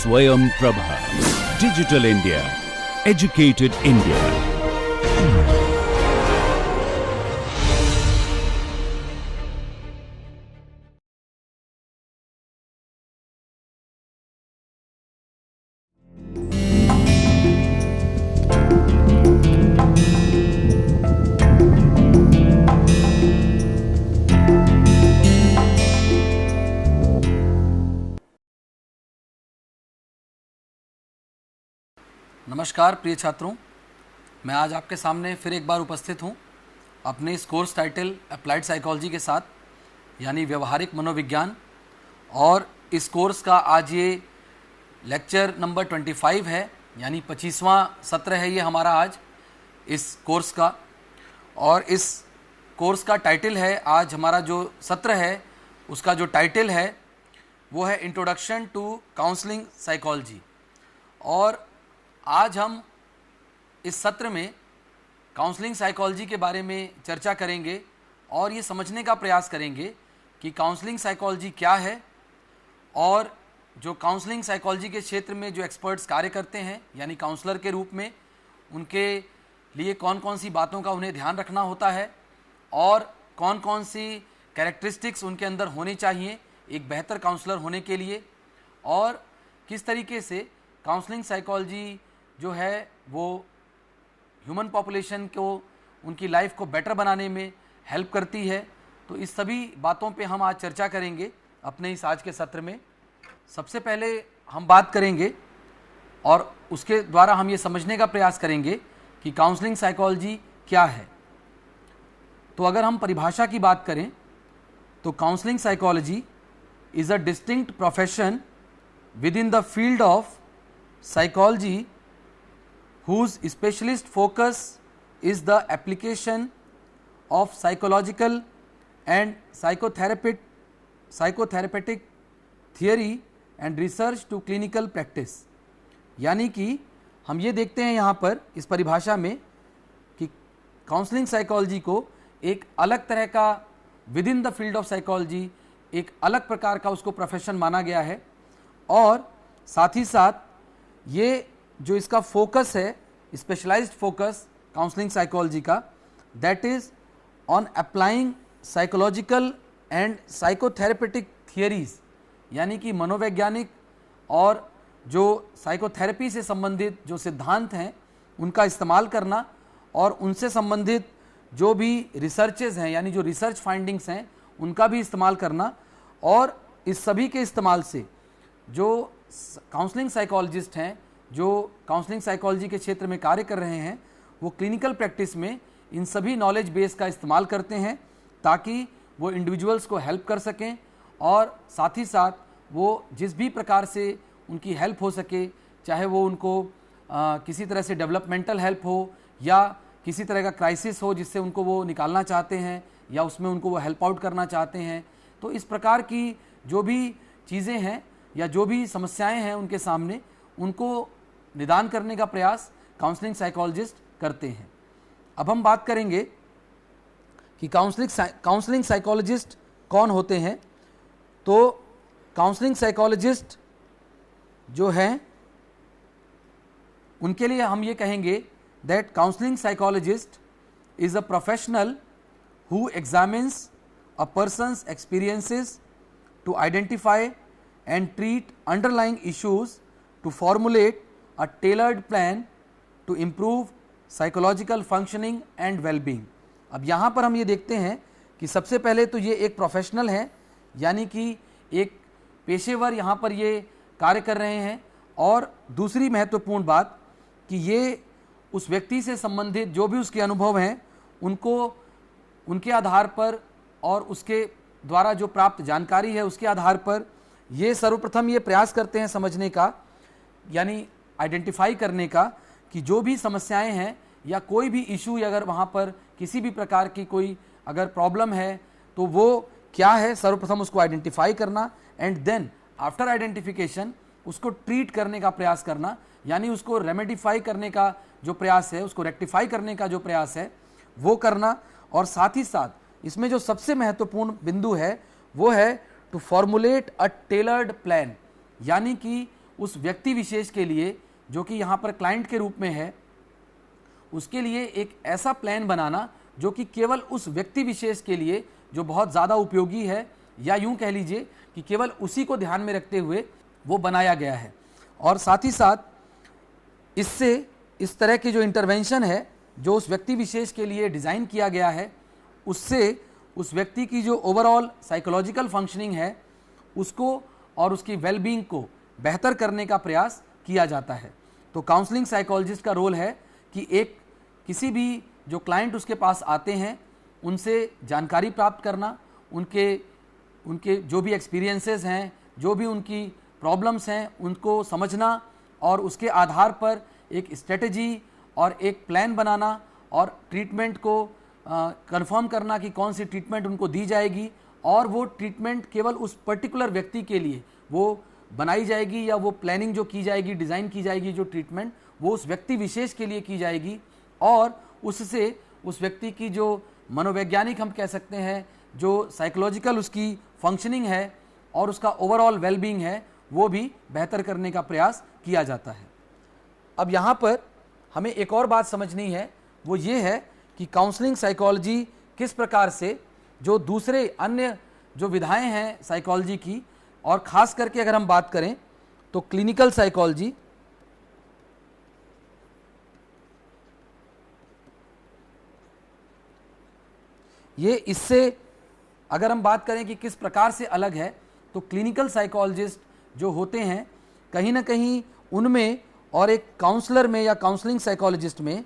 Swayam Prabha. Digital India. Educated India. नमस्कार प्रिय छात्रों, मैं आज आपके सामने फिर एक बार उपस्थित हूँ अपने इस कोर्स टाइटल अप्लाइड साइकोलॉजी के साथ, यानी व्यवहारिक मनोविज्ञान। और इस कोर्स का आज ये लेक्चर नंबर 25 है, यानी 25वां सत्र है ये हमारा आज इस कोर्स का। और इस कोर्स का टाइटल है, आज हमारा जो सत्र है उसका जो टाइटल है वो है इंट्रोडक्शन टू काउंसलिंग साइकोलॉजी। और आज हम इस सत्र में काउंसलिंग साइकोलॉजी के बारे में चर्चा करेंगे और ये समझने का प्रयास करेंगे कि काउंसलिंग साइकोलॉजी क्या है और जो काउंसलिंग साइकोलॉजी के क्षेत्र में जो एक्सपर्ट्स कार्य करते हैं, यानी काउंसलर के रूप में, उनके लिए कौन कौन सी बातों का उन्हें ध्यान रखना होता है और कौन कौन सी कैरेक्टरिस्टिक्स उनके अंदर होनी चाहिए एक बेहतर काउंसलर होने के लिए, और किस तरीके से काउंसलिंग साइकोलॉजी जो है वो ह्यूमन पॉपुलेशन को, उनकी लाइफ को बेटर बनाने में हेल्प करती है। तो इस सभी बातों पे हम आज चर्चा करेंगे अपने इस आज के सत्र में। सबसे पहले हम बात करेंगे और उसके द्वारा हम ये समझने का प्रयास करेंगे कि काउंसलिंग साइकोलॉजी क्या है। तो अगर हम परिभाषा की बात करें तो counselling psychology is a distinct profession with in the field of psychology whose specialist focus is the application of psychological and psychotherapeutic theory and research to clinical practice। यानी कि हम ये देखते हैं यहाँ पर इस परिभाषा में कि काउंसलिंग साइकोलॉजी को एक अलग तरह का with in the field of psychology, एक अलग प्रकार का उसको प्रोफेशन माना गया है। और साथ ही साथ ये जो इसका फोकस है, स्पेशलाइज्ड फोकस काउंसलिंग साइकोलॉजी का, that is on applying psychological and psychotherapeutic theories, यानी कि मनोवैज्ञानिक और जो साइकोथेरेपी से संबंधित जो सिद्धांत हैं उनका इस्तेमाल करना और उनसे संबंधित जो भी रिसर्चेज हैं, यानी जो रिसर्च फाइंडिंग्स हैं उनका भी इस्तेमाल करना। और इस सभी के इस्तेमाल से जो काउंसलिंग साइकोलॉजिस्ट हैं, जो काउंसलिंग साइकोलॉजी के क्षेत्र में कार्य कर रहे हैं, वो क्लिनिकल प्रैक्टिस में इन सभी नॉलेज बेस का इस्तेमाल करते हैं ताकि वो इंडिविजुअल्स को हेल्प कर सकें और साथ ही साथ वो जिस भी प्रकार से उनकी हेल्प हो सके, चाहे वो उनको किसी तरह से डेवलपमेंटल हेल्प हो या किसी तरह का क्राइसिस हो जिससे उनको वो निकालना चाहते हैं या उसमें उनको वो हेल्प आउट करना चाहते हैं, तो इस प्रकार की जो भी चीज़ें हैं या जो भी समस्याएं हैं उनके सामने, उनको निदान करने का प्रयास काउंसलिंग साइकोलॉजिस्ट करते हैं। अब हम बात करेंगे कि काउंसलिंग साइकोलॉजिस्ट कौन होते हैं। तो काउंसलिंग साइकोलॉजिस्ट जो हैं उनके लिए हम ये कहेंगे that counselling psychologist is a professional who examines a person's experiences to identify and treat underlying issues to formulate a tailored plan to improve psychological functioning and well-being। अब यहाँ पर हम ये देखते हैं कि सबसे पहले तो ये एक प्रोफेशनल है, यानी कि एक पेशेवर यहाँ पर ये कार्य कर रहे हैं। और दूसरी महत्वपूर्ण बात कि ये उस व्यक्ति से संबंधित जो भी उसके अनुभव हैं उनको उनके आधार पर और उसके द्वारा जो प्राप्त जानकारी है उसके आधार पर ये सर्वप्रथम ये प्रयास करते हैं समझने का, यानी आइडेंटिफाई करने का कि जो भी समस्याएं हैं या कोई भी इशू, अगर वहाँ पर किसी भी प्रकार की कोई अगर प्रॉब्लम है तो वो क्या है, सर्वप्रथम उसको आइडेंटिफाई करना एंड देन आफ्टर आइडेंटिफिकेशन उसको ट्रीट करने का प्रयास करना, यानी उसको रेमेडिफाई करने का जो प्रयास है, उसको रेक्टिफाई करने का जो प्रयास है वो करना। और साथ ही साथ इसमें जो सबसे महत्वपूर्ण बिंदु है वो है to formulate a tailored plan, यानी कि उस व्यक्ति विशेष के लिए, जो कि यहाँ पर क्लाइंट के रूप में है, उसके लिए एक ऐसा प्लान बनाना जो कि केवल उस व्यक्ति विशेष के लिए जो बहुत ज़्यादा उपयोगी है, या यूं कह लीजिए कि केवल उसी को ध्यान में रखते हुए वो बनाया गया है। और साथ ही साथ इससे इस तरह की जो इंटरवेंशन है जो उस व्यक्ति विशेष के लिए डिज़ाइन किया गया है, उससे उस व्यक्ति की जो ओवरऑल साइकोलॉजिकल फंक्शनिंग है उसको और उसकी वेलबींग को बेहतर करने का प्रयास किया जाता है। तो काउंसलिंग साइकोलॉजिस्ट का रोल है कि एक किसी भी जो क्लाइंट उसके पास आते हैं उनसे जानकारी प्राप्त करना, उनके जो भी एक्सपीरियंसेस हैं, जो भी उनकी प्रॉब्लम्स हैं उनको समझना और उसके आधार पर एक स्ट्रेटजी और एक प्लान बनाना और ट्रीटमेंट को कंफर्म करना कि कौन सी ट्रीटमेंट उनको दी जाएगी, और वो ट्रीटमेंट केवल उस पर्टिकुलर व्यक्ति के लिए वो बनाई जाएगी, या वो प्लानिंग जो की जाएगी, डिज़ाइन की जाएगी जो ट्रीटमेंट, वो उस व्यक्ति विशेष के लिए की जाएगी, और उससे उस व्यक्ति की जो मनोवैज्ञानिक हम कह सकते हैं, जो साइकोलॉजिकल उसकी फंक्शनिंग है और उसका ओवरऑल वेलबींग है, वो भी बेहतर करने का प्रयास किया जाता है। अब यहाँ पर हमें एक और बात समझनी है, वो ये है कि काउंसलिंग साइकोलॉजी किस प्रकार से जो दूसरे अन्य जो विधाएं हैं साइकोलॉजी की, और ख़ास करके अगर हम बात करें तो क्लिनिकल साइकोलॉजी, ये इससे अगर हम बात करें कि किस प्रकार से अलग है, तो क्लिनिकल साइकोलॉजिस्ट जो होते हैं कहीं ना कहीं उनमें और एक काउंसलर में या काउंसलिंग साइकोलॉजिस्ट में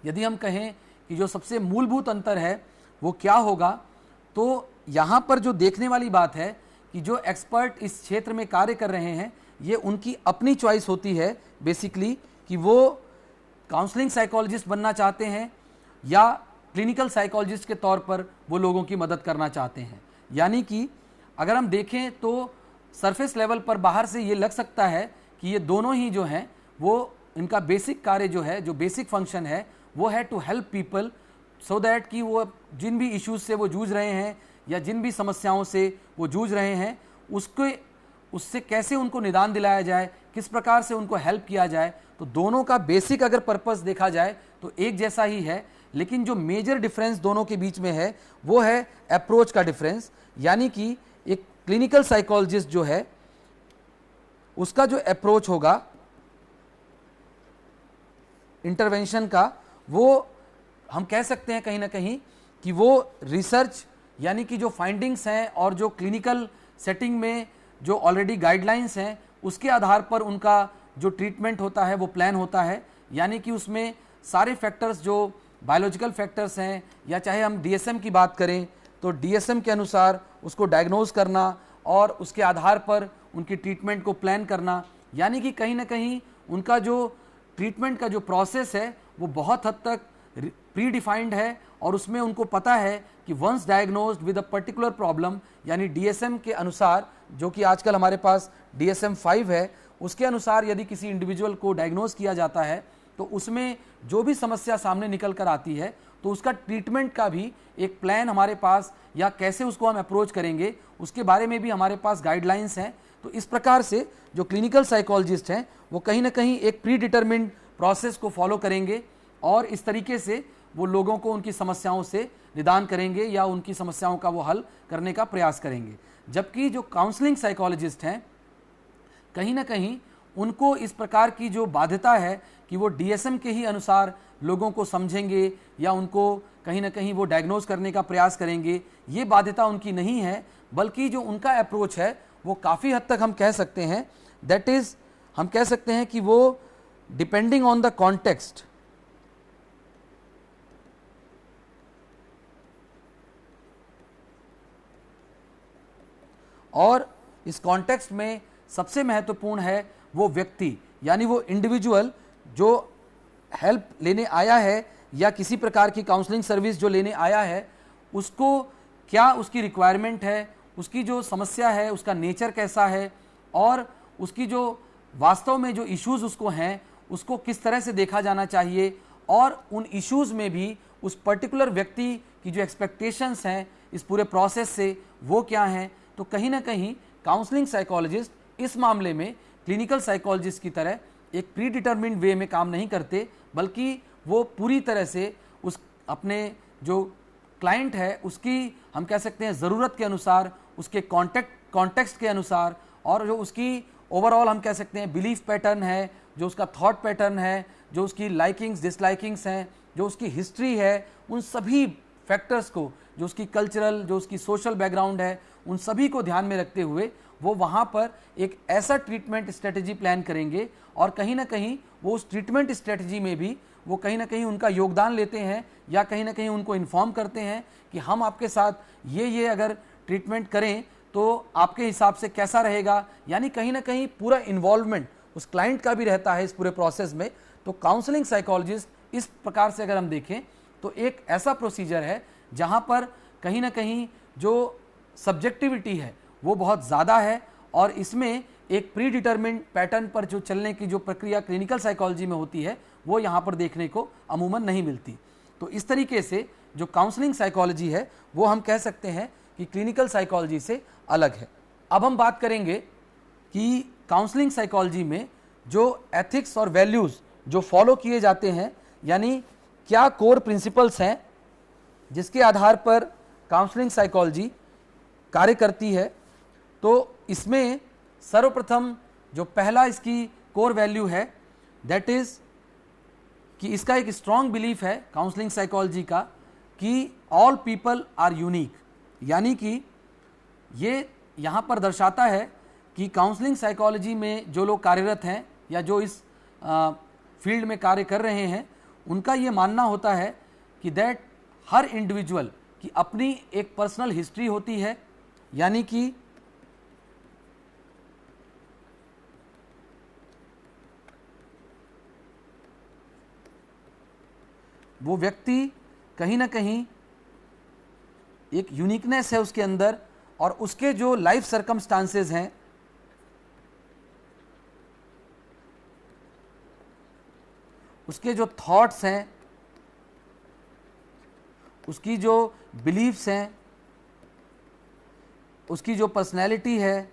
यदि हम कहें कि जो सबसे मूलभूत अंतर है वो क्या होगा, तो यहाँ पर जो देखने वाली बात है कि जो एक्सपर्ट इस क्षेत्र में कार्य कर रहे हैं ये उनकी अपनी चॉइस होती है बेसिकली, कि वो काउंसलिंग साइकोलॉजिस्ट बनना चाहते हैं या क्लिनिकल साइकोलॉजिस्ट के तौर पर वो लोगों की मदद करना चाहते हैं। यानी कि अगर हम देखें तो सरफेस लेवल पर बाहर से ये लग सकता है कि ये दोनों ही जो हैं वो इनका बेसिक कार्य जो है, जो बेसिक फंक्शन है वो है to help people so that कि वो जिन भी इश्यूज से वो जूझ रहे हैं या जिन भी समस्याओं से वो जूझ रहे हैं उससे कैसे उनको निदान दिलाया जाए, किस प्रकार से उनको हेल्प किया जाए। तो दोनों का बेसिक अगर पर्पस देखा जाए तो एक जैसा ही है, लेकिन जो मेजर डिफरेंस दोनों के बीच में है वो है अप्रोच का डिफरेंस। यानी कि एक क्लिनिकल साइकोलॉजिस्ट जो है उसका जो अप्रोच होगा इंटरवेंशन का, वो हम कह सकते हैं कहीं ना कहीं कि वो रिसर्च यानी कि जो फाइंडिंग्स हैं और जो क्लिनिकल सेटिंग में जो ऑलरेडी गाइडलाइंस हैं उसके आधार पर उनका जो ट्रीटमेंट होता है वो प्लान होता है। यानी कि उसमें सारे फैक्टर्स जो बायोलॉजिकल फैक्टर्स हैं, या चाहे हम डीएसएम की बात करें तो डीएसएम के अनुसार उसको डायग्नोज करना और उसके आधार पर उनकी ट्रीटमेंट को प्लान करना, यानी कि कहीं ना कहीं उनका जो ट्रीटमेंट का जो प्रोसेस है वो बहुत हद तक प्री डिफाइंड है, और उसमें उनको पता है कि once diagnosed with a particular problem, यानी डीएसएम के अनुसार, जो कि आजकल हमारे पास डीएसएम 5 है, उसके अनुसार यदि किसी इंडिविजुअल को डायग्नोज किया जाता है तो उसमें जो भी समस्या सामने निकल कर आती है तो उसका ट्रीटमेंट का भी एक प्लान हमारे पास, या कैसे उसको हम अप्रोच करेंगे उसके बारे में भी हमारे पास गाइडलाइंस हैं। तो इस प्रकार से जो क्लिनिकल साइकोलॉजिस्ट हैं वो कहीं ना कहीं एक प्री डिटरमिन्ड प्रोसेस को फॉलो करेंगे और इस तरीके से वो लोगों को उनकी समस्याओं से निदान करेंगे या उनकी समस्याओं का वो हल करने का प्रयास करेंगे। जबकि जो काउंसलिंग साइकोलॉजिस्ट हैं कहीं ना कहीं उनको इस प्रकार की जो बाध्यता है कि वो डीएसएम के ही अनुसार लोगों को समझेंगे या उनको कहीं ना कहीं वो डायग्नोज करने का प्रयास करेंगे, ये बाध्यता उनकी नहीं है, बल्कि जो उनका अप्रोच है वो काफ़ी हद तक हम कह सकते हैं दैट इज़, हम कह सकते हैं कि वो डिपेंडिंग ऑन द कॉन्टेक्स्ट, और इस कॉन्टेक्स्ट में सबसे महत्वपूर्ण है वो व्यक्ति, यानी वो इंडिविजुअल जो हेल्प लेने आया है या किसी प्रकार की काउंसलिंग सर्विस जो लेने आया है, उसको क्या उसकी रिक्वायरमेंट है, उसकी जो समस्या है उसका नेचर कैसा है, और उसकी जो वास्तव में जो इश्यूज़ उसको हैं उसको किस तरह से देखा जाना चाहिए, और उन इश्यूज़ में भी उस पर्टिकुलर व्यक्ति की जो एक्सपेक्टेशंस हैं इस पूरे प्रोसेस से वो क्या हैं। तो कहीं ना कहीं काउंसलिंग साइकोलॉजिस्ट इस मामले में क्लिनिकल साइकोलॉजिस्ट की तरह एक प्री डिटर्मिन्ड वे में काम नहीं करते, बल्कि वो पूरी तरह से उस अपने जो क्लाइंट है उसकी हम कह सकते हैं ज़रूरत के अनुसार, उसके कॉन्टेक्स्ट के अनुसार, और जो उसकी ओवरऑल हम कह सकते हैं बिलीफ पैटर्न है, जो उसका थॉट पैटर्न है, जो उसकी लाइकिंग्स डिसलाइकिंग्स हैं, जो उसकी हिस्ट्री है, उन सभी फैक्टर्स को, जो उसकी कल्चरल, जो उसकी सोशल बैकग्राउंड है, उन सभी को ध्यान में रखते हुए वो वहाँ पर एक ऐसा ट्रीटमेंट स्ट्रेटजी प्लान करेंगे। और कहीं ना कहीं वो उस ट्रीटमेंट स्ट्रेटजी में भी वो कहीं ना कहीं उनका योगदान लेते हैं, या कहीं ना कहीं उनको इन्फॉर्म करते हैं कि हम आपके साथ ये अगर ट्रीटमेंट करें तो आपके हिसाब से कैसा रहेगा। यानी कहीं ना कहीं पूरा इन्वॉल्वमेंट उस क्लाइंट का भी रहता है इस पूरे प्रोसेस में। तो काउंसलिंग साइकोलॉजिस्ट इस प्रकार से अगर हम देखें तो एक ऐसा प्रोसीजर है जहां पर कहीं ना कहीं जो सब्जेक्टिविटी है वो बहुत ज़्यादा है, और इसमें एक प्री डिटर्मिन्ड पैटर्न पर जो चलने की जो प्रक्रिया क्लिनिकल साइकोलॉजी में होती है वो यहाँ पर देखने को अमूमन नहीं मिलती। तो इस तरीके से जो काउंसलिंग साइकोलॉजी है वो हम कह सकते हैं कि क्लिनिकल साइकोलॉजी से अलग है। अब हम बात करेंगे कि काउंसलिंग साइकोलॉजी में जो एथिक्स और वैल्यूज़ जो फॉलो किए जाते हैं, यानी क्या कोर प्रिंसिपल्स हैं जिसके आधार पर काउंसलिंग साइकोलॉजी कार्य करती है। तो इसमें सर्वप्रथम जो पहला इसकी कोर वैल्यू है दैट इज़ कि इसका एक स्ट्रॉन्ग बिलीफ है काउंसलिंग साइकोलॉजी का कि ऑल पीपल आर यूनिक। यानी कि ये यहाँ पर दर्शाता है कि काउंसलिंग साइकोलॉजी में जो लोग कार्यरत हैं या जो इस फील्ड में कार्य कर रहे हैं उनका ये मानना होता है कि दैट हर इंडिविजुअल की अपनी एक पर्सनल हिस्ट्री होती है। यानी कि वो व्यक्ति कहीं ना कहीं एक यूनिकनेस है उसके अंदर, और उसके जो लाइफ सर्कमस्टांसेस हैं उसके जो थॉट्स हैं, उसकी जो बिलीफ्स हैं, उसकी जो पर्सनैलिटी है,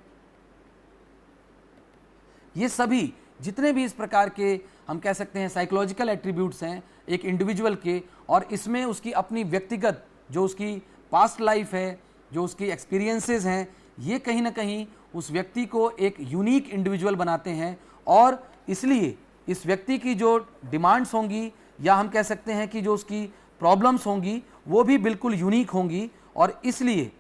ये सभी जितने भी इस प्रकार के हम कह सकते हैं साइकोलॉजिकल एट्रीब्यूट्स हैं एक इंडिविजुअल के, और इसमें उसकी अपनी व्यक्तिगत जो उसकी पास्ट लाइफ है, जो उसकी एक्सपीरियंसेस हैं, ये कहीं ना कहीं उस व्यक्ति को एक यूनिक इंडिविजुअल बनाते हैं। और इसलिए इस व्यक्ति की जो डिमांड्स होंगी या हम कह सकते हैं कि जो उसकी प्रॉब्लम्स होंगी वो भी बिल्कुल यूनिक होंगी। और इसलिए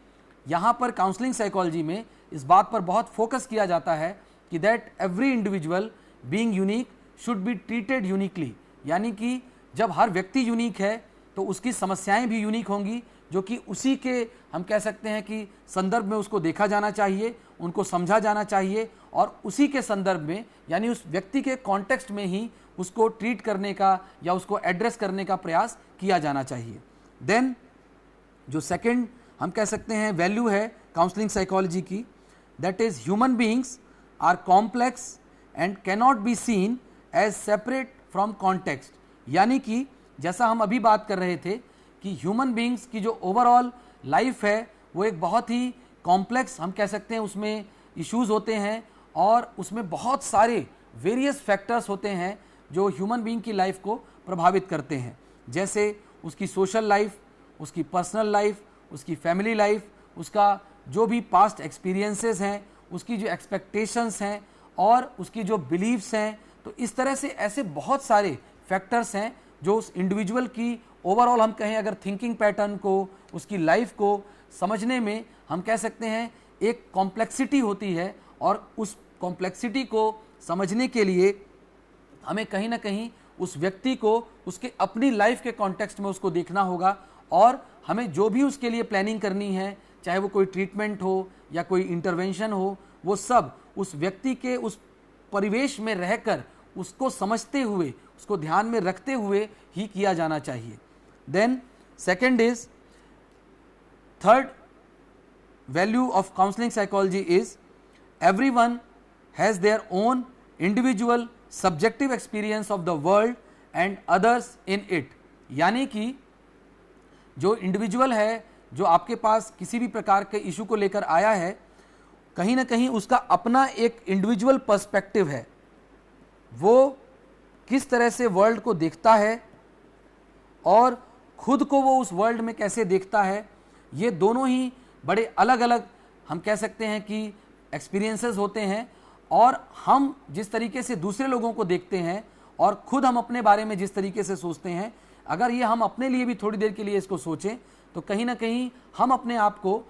यहाँ पर काउंसलिंग साइकोलॉजी में इस बात पर बहुत फोकस किया जाता है कि that every individual being unique should be treated uniquely. यानी कि जब हर व्यक्ति यूनिक है तो उसकी समस्याएं भी यूनिक होंगी, जो कि उसी के हम कह सकते हैं कि संदर्भ में उसको देखा जाना चाहिए, उनको समझा जाना चाहिए, और उसी के संदर्भ में यानी उस व्यक्ति के कॉन्टेक्स्ट में ही उसको ट्रीट करने का या उसको एड्रेस करने का प्रयास किया जाना चाहिए। देन जो सेकंड हम कह सकते हैं वैल्यू है काउंसलिंग साइकोलॉजी की, that is human beings are complex and cannot be seen as separate from context. यानी कि जैसा हम अभी बात कर रहे थे कि ह्यूमन बीइंग्स की जो ओवरऑल लाइफ है वो एक बहुत ही कॉम्प्लेक्स हम कह सकते हैं, उसमें इश्यूज़ होते हैं और उसमें बहुत सारे वेरियस फैक्टर्स होते हैं जो ह्यूमन बीइंग की लाइफ को प्रभावित करते हैं, जैसे उसकी सोशल लाइफ, उसकी पर्सनल लाइफ, उसकी फैमिली लाइफ, उसका जो भी पास्ट एक्सपीरियंसेस हैं, उसकी जो एक्सपेक्टेशंस हैं और उसकी जो बिलीव्स हैं। तो इस तरह से ऐसे बहुत सारे फैक्टर्स हैं जो उस इंडिविजुअल की ओवरऑल हम कहें अगर थिंकिंग पैटर्न को, उसकी लाइफ को समझने में हम कह सकते हैं एक कॉम्प्लेक्सिटी होती है, और उस कॉम्प्लेक्सिटी को समझने के लिए हमें कहीं ना कहीं उस व्यक्ति को उसके अपनी लाइफ के कॉन्टेक्स्ट में उसको देखना होगा, और हमें जो भी उसके लिए प्लानिंग करनी है, चाहे वो कोई ट्रीटमेंट हो या कोई इंटरवेंशन हो, वो सब उस व्यक्ति के उस परिवेश में रहकर उसको समझते हुए, उसको ध्यान में रखते हुए ही किया जाना चाहिए। Then second is third value of counselling psychology is everyone has their own individual subjective experience of the world and others in it। यानी कि जो इंडिविजुअल है, जो आपके पास किसी भी प्रकार के इशू को लेकर आया है, कहीं ना कहीं उसका अपना एक इंडिविजुअल पर्सपेक्टिव है, वो किस तरह से वर्ल्ड को देखता है और खुद को वो उस वर्ल्ड में कैसे देखता है, ये दोनों ही बड़े अलग अलग हम कह सकते हैं कि एक्सपीरियंसेस होते हैं। और हम जिस तरीके से दूसरे लोगों को देखते हैं और खुद हम अपने बारे में जिस तरीके से सोचते हैं, अगर ये हम अपने लिए भी थोड़ी देर के लिए इसको सोचें तो कहीं ना कहीं हम अपने आप को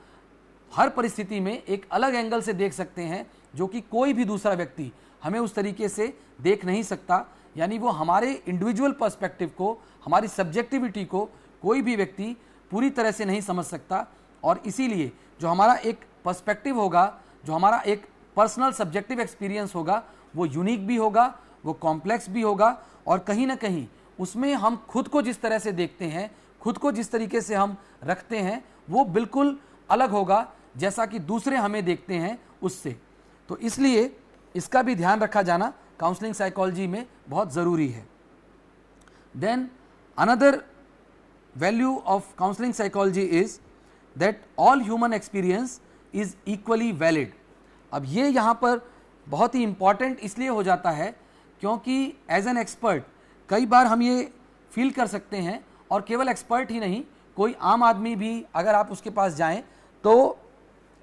हर परिस्थिति में एक अलग एंगल से देख सकते हैं, जो कि कोई भी दूसरा व्यक्ति हमें उस तरीके से देख नहीं सकता। यानी वो हमारे इंडिविजुअल पर्सपेक्टिव को, हमारी सब्जेक्टिविटी को कोई भी व्यक्ति पूरी तरह से नहीं समझ सकता। और इसीलिए जो हमारा एक पर्सपेक्टिव होगा, जो हमारा एक पर्सनल सब्जेक्टिव एक्सपीरियंस होगा, वो यूनिक भी होगा, वो कॉम्प्लेक्स भी होगा, और कहीं ना कहीं उसमें हम खुद को जिस तरह से देखते हैं, खुद को जिस तरीके से हम रखते हैं, वो बिल्कुल अलग होगा जैसा कि दूसरे हमें देखते हैं उससे। तो इसलिए इसका भी ध्यान रखा जाना काउंसलिंग साइकोलॉजी में बहुत ज़रूरी है। Then another value of counselling psychology is that all human experience is equally valid. अब ये यहाँ पर बहुत ही इंपॉर्टेंट इसलिए हो जाता है क्योंकि एज एन एक्सपर्ट कई बार हम ये फील कर सकते हैं, और केवल एक्सपर्ट ही नहीं, कोई आम आदमी भी अगर आप उसके पास जाएं तो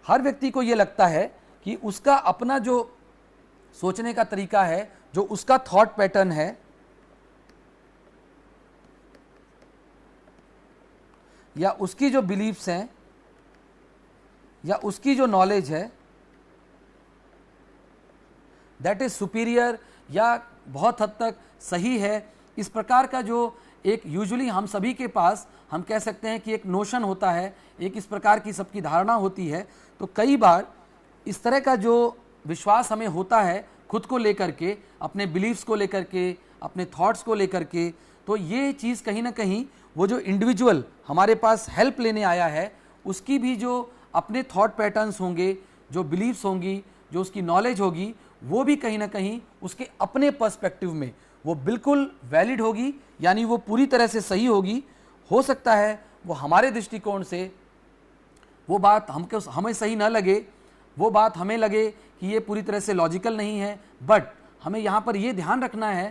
हर व्यक्ति को ये लगता है कि उसका अपना जो सोचने का तरीका है, जो उसका थॉट पैटर्न है, या उसकी जो बिलीफ्स हैं, या उसकी जो नॉलेज है, दैट इज सुपीरियर या बहुत हद तक सही है। इस प्रकार का जो एक यूजुअली हम सभी के पास हम कह सकते हैं कि एक नोशन होता है, एक इस प्रकार की सबकी धारणा होती है। तो कई बार इस तरह का जो विश्वास हमें होता है खुद को लेकर के, अपने बिलीफ्स को लेकर के, अपने थॉट्स को लेकर के, तो ये चीज़ कहीं ना कहीं वो जो इंडिविजुअल हमारे पास हेल्प लेने आया है उसकी भी जो अपने थॉट पैटर्न्स होंगे, जो बिलीफ्स होंगी, जो उसकी नॉलेज होगी, वो भी कहीं ना कहीं उसके अपने पर्सपेक्टिव में वो बिल्कुल वैलिड होगी, यानी वो पूरी तरह से सही होगी। हो सकता है वो हमारे दृष्टिकोण से वो बात हमको हमें सही ना लगे, वो बात हमें लगे कि ये पूरी तरह से लॉजिकल नहीं है, बट हमें यहाँ पर ये ध्यान रखना है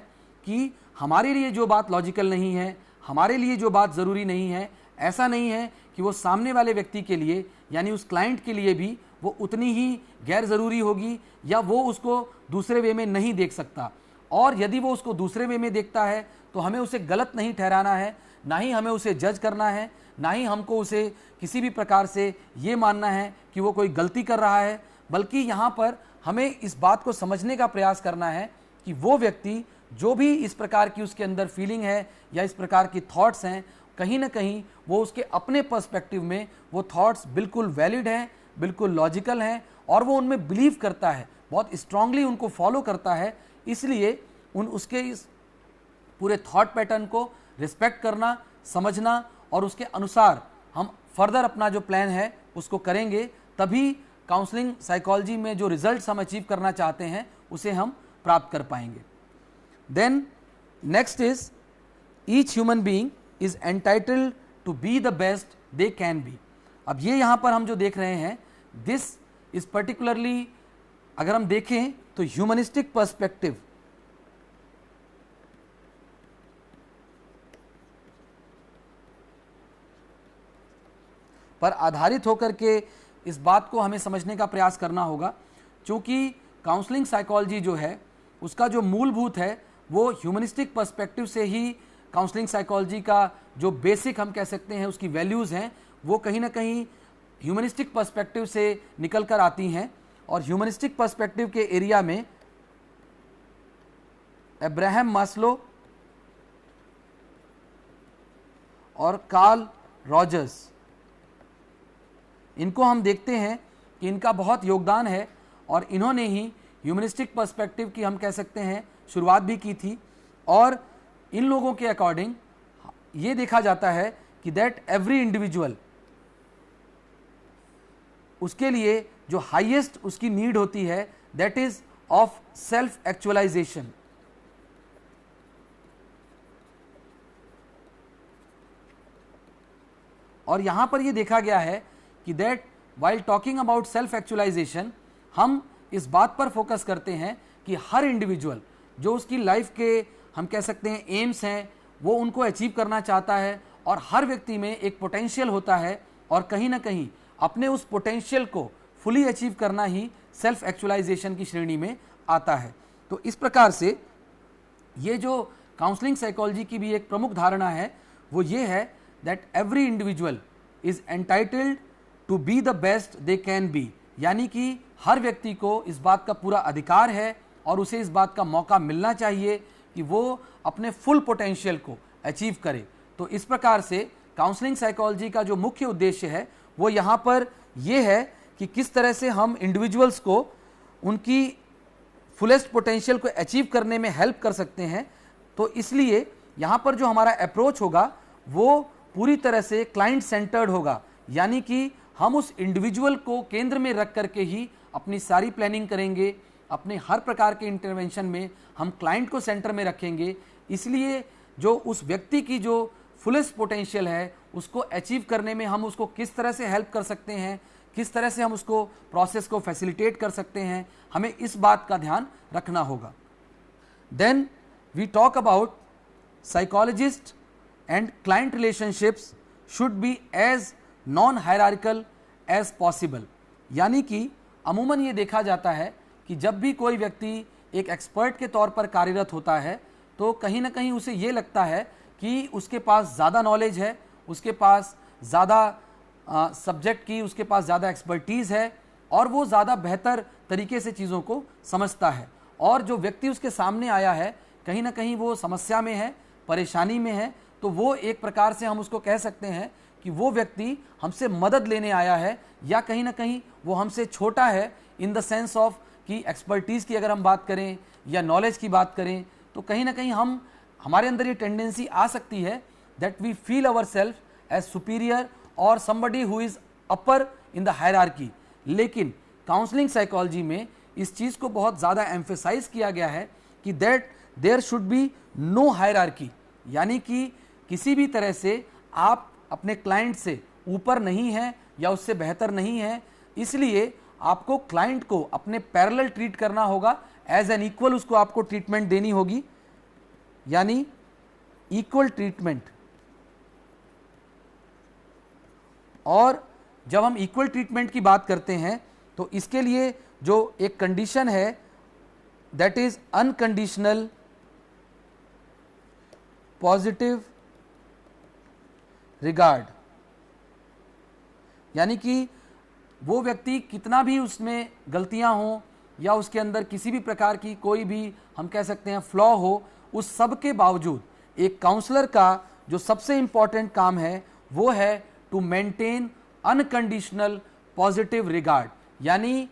कि हमारे लिए जो बात लॉजिकल नहीं है, हमारे लिए जो बात ज़रूरी नहीं है, ऐसा नहीं है कि वो सामने वाले व्यक्ति के लिए यानी उस क्लाइंट के लिए भी वो उतनी ही गैर ज़रूरी होगी, या वो उसको दूसरे वे में नहीं देख सकता। और यदि वो उसको दूसरे वे में देखता है तो हमें उसे गलत नहीं ठहराना है, ना ही हमें उसे जज करना है, ना ही हमको उसे किसी भी प्रकार से ये मानना है कि वो कोई गलती कर रहा है, बल्कि यहाँ पर हमें इस बात को समझने का प्रयास करना है कि वो व्यक्ति जो भी इस प्रकार की उसके अंदर फीलिंग है या इस प्रकार की थॉट्स हैं, कहीं ना कहीं वो उसके अपने पर्सपेक्टिव में वो थॉट्स बिल्कुल वैलिड हैं, बिल्कुल लॉजिकल हैं, और वो उनमें बिलीव करता है, बहुत स्ट्रांगली उनको फॉलो करता है। इसलिए उसके इस पूरे थॉट पैटर्न को रिस्पेक्ट करना, समझना, और उसके अनुसार हम फर्दर अपना जो प्लान है उसको करेंगे, तभी काउंसलिंग साइकोलॉजी में जो रिजल्ट्स हम अचीव करना चाहते हैं उसे हम प्राप्त कर पाएंगे। Then next is each human being is entitled to be the best they can be. अब ये यहाँ पर हम जो देख रहे हैं, दिस इज पर्टिकुलरली अगर हम देखें तो ह्यूमनिस्टिक पर्सपेक्टिव पर आधारित होकर के इस बात को हमें समझने का प्रयास करना होगा, क्योंकि काउंसलिंग साइकोलॉजी जो है उसका जो मूलभूत है वो ह्यूमनिस्टिक पर्सपेक्टिव से ही काउंसलिंग साइकोलॉजी का जो बेसिक हम कह सकते हैं उसकी वैल्यूज़ हैं वो कहीं ना कहीं ह्यूमनिस्टिक पर्सपेक्टिव से निकल कर आती हैं। और ह्यूमनिस्टिक पर्सपेक्टिव के एरिया में अब्राहम मास्लो और कार्ल रॉजर्स, इनको हम देखते हैं कि इनका बहुत योगदान है, और इन्होंने ही ह्यूमनिस्टिक पर्सपेक्टिव की हम कह सकते हैं शुरुआत भी की थी। और इन लोगों के अकॉर्डिंग ये देखा जाता है कि दैट एवरी इंडिविजुअल, उसके लिए जो हाईएस्ट उसकी नीड होती है that is of self actualisation. और यहाँ पर ये देखा गया है कि that while talking about self actualisation हम इस बात पर फोकस करते हैं कि हर इंडिविजुअल जो उसकी लाइफ के हम कह सकते हैं एम्स हैं वो उनको अचीव करना चाहता है, और हर व्यक्ति में एक पोटेंशियल होता है और कहीं ना कहीं अपने उस पोटेंशियल को फुली अचीव करना ही सेल्फ एक्चुअलाइजेशन की श्रेणी में आता है। तो इस प्रकार से ये जो काउंसलिंग साइकोलॉजी की भी एक प्रमुख धारणा है वो ये है that every individual is entitled to be the best they can be, यानी कि हर व्यक्ति को इस बात का पूरा अधिकार है और उसे इस बात का मौका मिलना चाहिए कि वो अपने फुल पोटेंशियल को अचीव करे। तो इस प्रकार से काउंसलिंग साइकोलॉजी का जो मुख्य उद्देश्य है वो यहाँ पर ये है कि किस तरह से हम इंडिविजुअल्स को उनकी फुलेस्ट पोटेंशियल को अचीव करने में हेल्प कर सकते हैं। तो इसलिए यहाँ पर जो हमारा अप्रोच होगा वो पूरी तरह से क्लाइंट सेंटर्ड होगा, यानी कि हम उस इंडिविजुअल को केंद्र में रख करके ही अपनी सारी प्लानिंग करेंगे। अपने हर प्रकार के इंटरवेंशन में हम क्लाइंट को सेंटर में रखेंगे। इसलिए जो उस व्यक्ति की जो फुलेस्ट पोटेंशियल है उसको अचीव करने में हम उसको किस तरह से हेल्प कर सकते हैं, किस तरह से हम उसको प्रोसेस को फैसिलिटेट कर सकते हैं, हमें इस बात का ध्यान रखना होगा। Then we talk about psychologist and client relationships should be as non hierarchical as possible, यानी कि अमूमन ये देखा जाता है कि जब भी कोई व्यक्ति एक एक्सपर्ट के तौर पर कार्यरत होता है तो कहीं ना कहीं उसे ये लगता है कि उसके पास ज़्यादा नॉलेज है, उसके पास ज़्यादा सब्जेक्ट की उसके पास ज़्यादा एक्सपर्टीज़ है और वो ज़्यादा बेहतर तरीके से चीज़ों को समझता है। और जो व्यक्ति उसके सामने आया है कहीं ना कहीं वो समस्या में है, परेशानी में है, तो वो एक प्रकार से हम उसको कह सकते हैं कि वो व्यक्ति हमसे मदद लेने आया है, या कहीं ना कहीं वो हमसे छोटा है इन द सेंस ऑफ कि एक्सपर्टीज़ की अगर हम बात करें या नॉलेज की बात करें तो कहीं ना कहीं हमारे अंदर ये टेंडेंसी आ सकती है that we feel our self as superior और somebody who is upper in the hierarchy. लेकिन काउंसलिंग साइकोलॉजी में इस चीज़ को बहुत ज़्यादा एम्फेसाइज किया गया है कि that there should be no hierarchy, यानी कि किसी भी तरह से आप अपने क्लाइंट से ऊपर नहीं हैं या उससे बेहतर नहीं हैं, इसलिए आपको क्लाइंट को अपने पैरेलल ट्रीट करना होगा, एज एन इक्वल उसको आपको ट्रीटमेंट देनी होगी, यानी इक्वल ट्रीटमेंट। और जब हम इक्वल ट्रीटमेंट की बात करते हैं तो इसके लिए जो एक कंडीशन है that is unconditional positive regard, यानी कि वो व्यक्ति कितना भी उसमें गलतियां हों या उसके अंदर किसी भी प्रकार की कोई भी हम कह सकते हैं फ्लॉ हो, उस सब के बावजूद एक काउंसलर का जो सबसे इम्पॉर्टेंट काम है वो है to maintain unconditional positive regard, यानी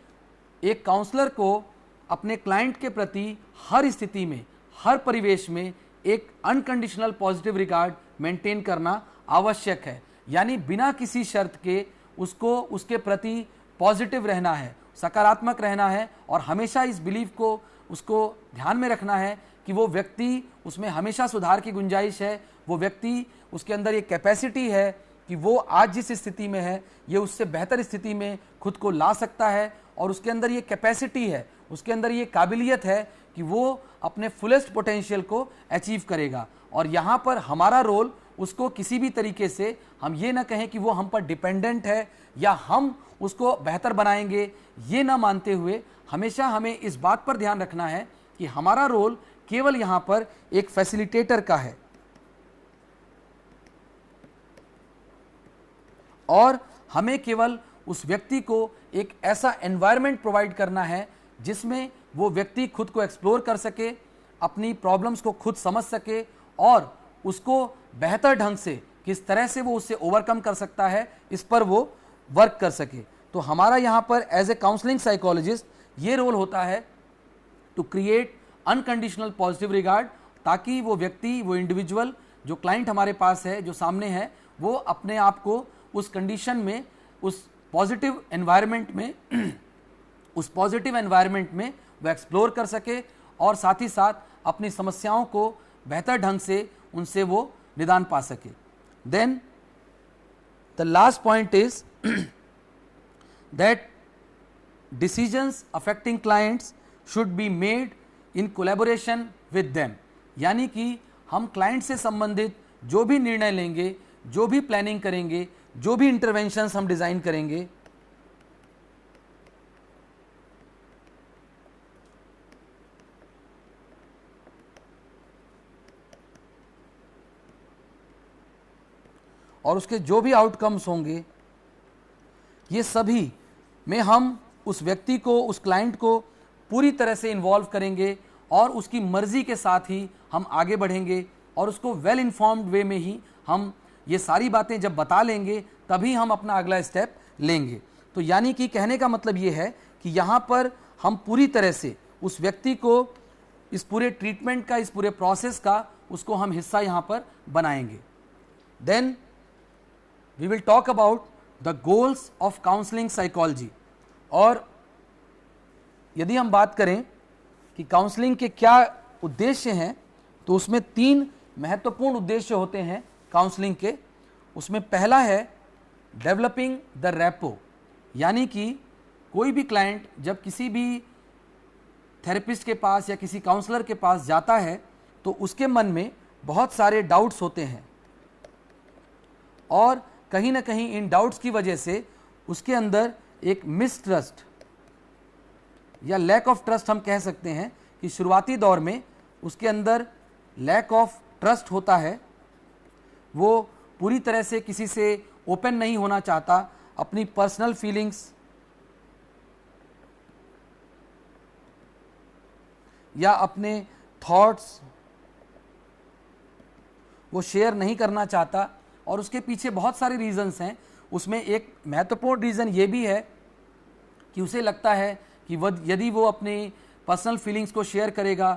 एक काउंसलर को अपने क्लाइंट के प्रति हर स्थिति में, हर परिवेश में एक अनकंडीशनल पॉजिटिव रिगार्ड मेंटेन करना आवश्यक है। यानी बिना किसी शर्त के उसको उसके प्रति पॉजिटिव रहना है, सकारात्मक रहना है और हमेशा इस बिलीफ को उसको ध्यान में रखना है कि वो व्यक्ति, उसमें हमेशा सुधार की गुंजाइश है, वो व्यक्ति, उसके अंदर ये कैपेसिटी है कि वो आज जिस स्थिति में है ये उससे बेहतर स्थिति में खुद को ला सकता है, और उसके अंदर ये कैपेसिटी है, उसके अंदर ये काबिलियत है कि वो अपने फुलेस्ट पोटेंशियल को अचीव करेगा। और यहाँ पर हमारा रोल उसको किसी भी तरीके से हम ये ना कहें कि वो हम पर डिपेंडेंट है या हम उसको बेहतर बनाएंगे, ये ना मानते हुए हमेशा हमें इस बात पर ध्यान रखना है कि हमारा रोल केवल यहाँ पर एक फैसिलिटेटर का है और हमें केवल उस व्यक्ति को एक ऐसा एनवायरनमेंट प्रोवाइड करना है जिसमें वो व्यक्ति खुद को एक्सप्लोर कर सके, अपनी प्रॉब्लम्स को खुद समझ सके और उसको बेहतर ढंग से किस तरह से वो उससे ओवरकम कर सकता है इस पर वो वर्क कर सके। तो हमारा यहाँ पर एज ए काउंसलिंग साइकोलॉजिस्ट ये रोल होता है to create unconditional positive regard, ताकि वो व्यक्ति, वो इंडिविजुअल, जो क्लाइंट हमारे पास है, जो सामने है, वो अपने आप को उस कंडीशन में, उस पॉजिटिव एनवायरनमेंट में उस पॉजिटिव एनवायरनमेंट में वो एक्सप्लोर कर सके और साथ ही साथ अपनी समस्याओं को बेहतर ढंग से उनसे वो निदान पा सके। Then the last point is that decisions affecting clients should be made in collaboration with them. यानी कि हम क्लाइंट से संबंधित जो भी निर्णय लेंगे, जो भी प्लानिंग करेंगे, जो भी इंटरवेंशंस हम डिजाइन करेंगे, और उसके जो भी आउटकम्स होंगे, ये सभी में हम उस व्यक्ति को, उस क्लाइंट को पूरी तरह से इन्वॉल्व करेंगे और उसकी मर्जी के साथ ही हम आगे बढ़ेंगे और उसको वेल इन्फॉर्म्ड वे में ही हम ये सारी बातें जब बता लेंगे तभी हम अपना अगला स्टेप लेंगे। तो यानी कि कहने का मतलब ये है कि यहाँ पर हम पूरी तरह से उस व्यक्ति को इस पूरे ट्रीटमेंट का, इस पूरे प्रोसेस का, उसको हम हिस्सा यहाँ पर बनाएंगे। Then we will talk about the goals of counseling psychology। और यदि हम बात करें कि काउंसलिंग के क्या उद्देश्य हैं, तो उसमें 3 महत्वपूर्ण उद्देश्य होते हैं काउंसलिंग के। उसमें पहला है डेवलपिंग द रैपो, यानी कि कोई भी क्लाइंट जब किसी भी थेरेपिस्ट के पास या किसी काउंसलर के पास जाता है तो उसके मन में बहुत सारे डाउट्स होते हैं और कहीं ना कहीं इन डाउट्स की वजह से उसके अंदर एक मिसट्रस्ट या लैक ऑफ ट्रस्ट, हम कह सकते हैं कि शुरुआती दौर में उसके अंदर लैक ऑफ ट्रस्ट होता है। वो पूरी तरह से किसी से ओपन नहीं होना चाहता, अपनी पर्सनल फीलिंग्स या अपने थॉट्स वो शेयर नहीं करना चाहता और उसके पीछे बहुत सारे रीजंस हैं। उसमें एक महत्वपूर्ण रीज़न ये भी है कि उसे लगता है कि यदि वो अपनी पर्सनल फीलिंग्स को शेयर करेगा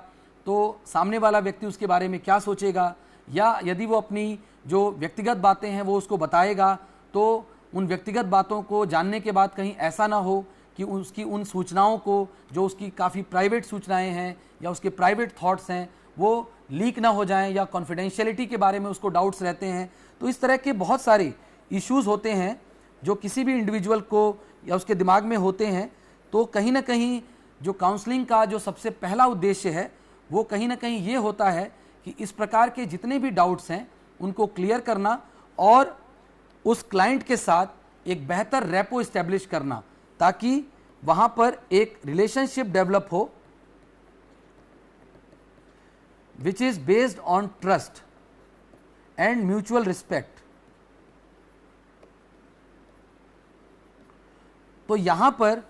तो सामने वाला व्यक्ति उसके बारे में क्या सोचेगा, या यदि वो अपनी जो व्यक्तिगत बातें हैं वो उसको बताएगा तो उन व्यक्तिगत बातों को जानने के बाद कहीं ऐसा ना हो कि उसकी उन सूचनाओं को, जो उसकी काफ़ी प्राइवेट सूचनाएं हैं या उसके प्राइवेट थॉट्स हैं, वो लीक ना हो जाएं या कॉन्फिडेंशियलिटी के बारे में उसको डाउट्स रहते हैं। तो इस तरह के बहुत सारे इश्यूज़ होते हैं जो किसी भी इंडिविजुअल को या उसके दिमाग में होते हैं। तो कहीं ना कहीं जो काउंसलिंग का जो सबसे पहला उद्देश्य है वो कहीं ना कहीं ये होता है कि इस प्रकार के जितने भी डाउट्स हैं उनको क्लियर करना और उस क्लाइंट के साथ एक बेहतर रैपो इस्टेब्लिश करना, ताकि वहाँ पर एक रिलेशनशिप डेवलप हो which is based on trust and mutual respect। तो यहाँ पर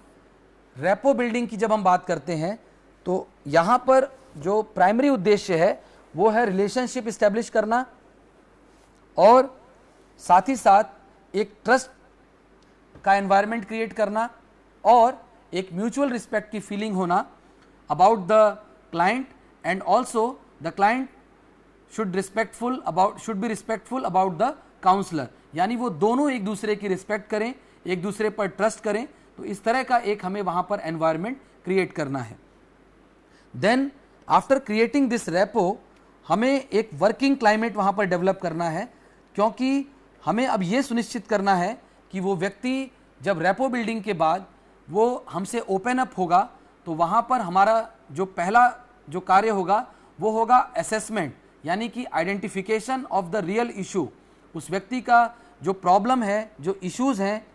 रैपो बिल्डिंग की जब हम बात करते हैं तो यहाँ पर जो प्राइमरी उद्देश्य है वो है रिलेशनशिप इस्टेब्लिश करना और साथ ही साथ एक ट्रस्ट का एनवायरनमेंट क्रिएट करना और एक म्यूचुअल रिस्पेक्ट की फीलिंग होना about the client, and also the client should be respectful about the counselor। यानी वो दोनों एक दूसरे की रिस्पेक्ट करें, एक दूसरे पर ट्रस्ट करें। तो इस तरह का एक हमें वहाँ पर एनवायरनमेंट क्रिएट करना है। Then after creating this rapport हमें एक वर्किंग क्लाइमेट वहाँ पर डेवलप करना है, क्योंकि हमें अब ये सुनिश्चित करना है कि वो व्यक्ति जब रैपो बिल्डिंग के बाद वो हमसे ओपन अप होगा तो वहाँ पर हमारा जो पहला जो कार्य होगा वो होगा असेसमेंट, यानी कि identification of the real issue. उस व्यक्ति का जो प्रॉब्लम है, जो इश्यूज हैं,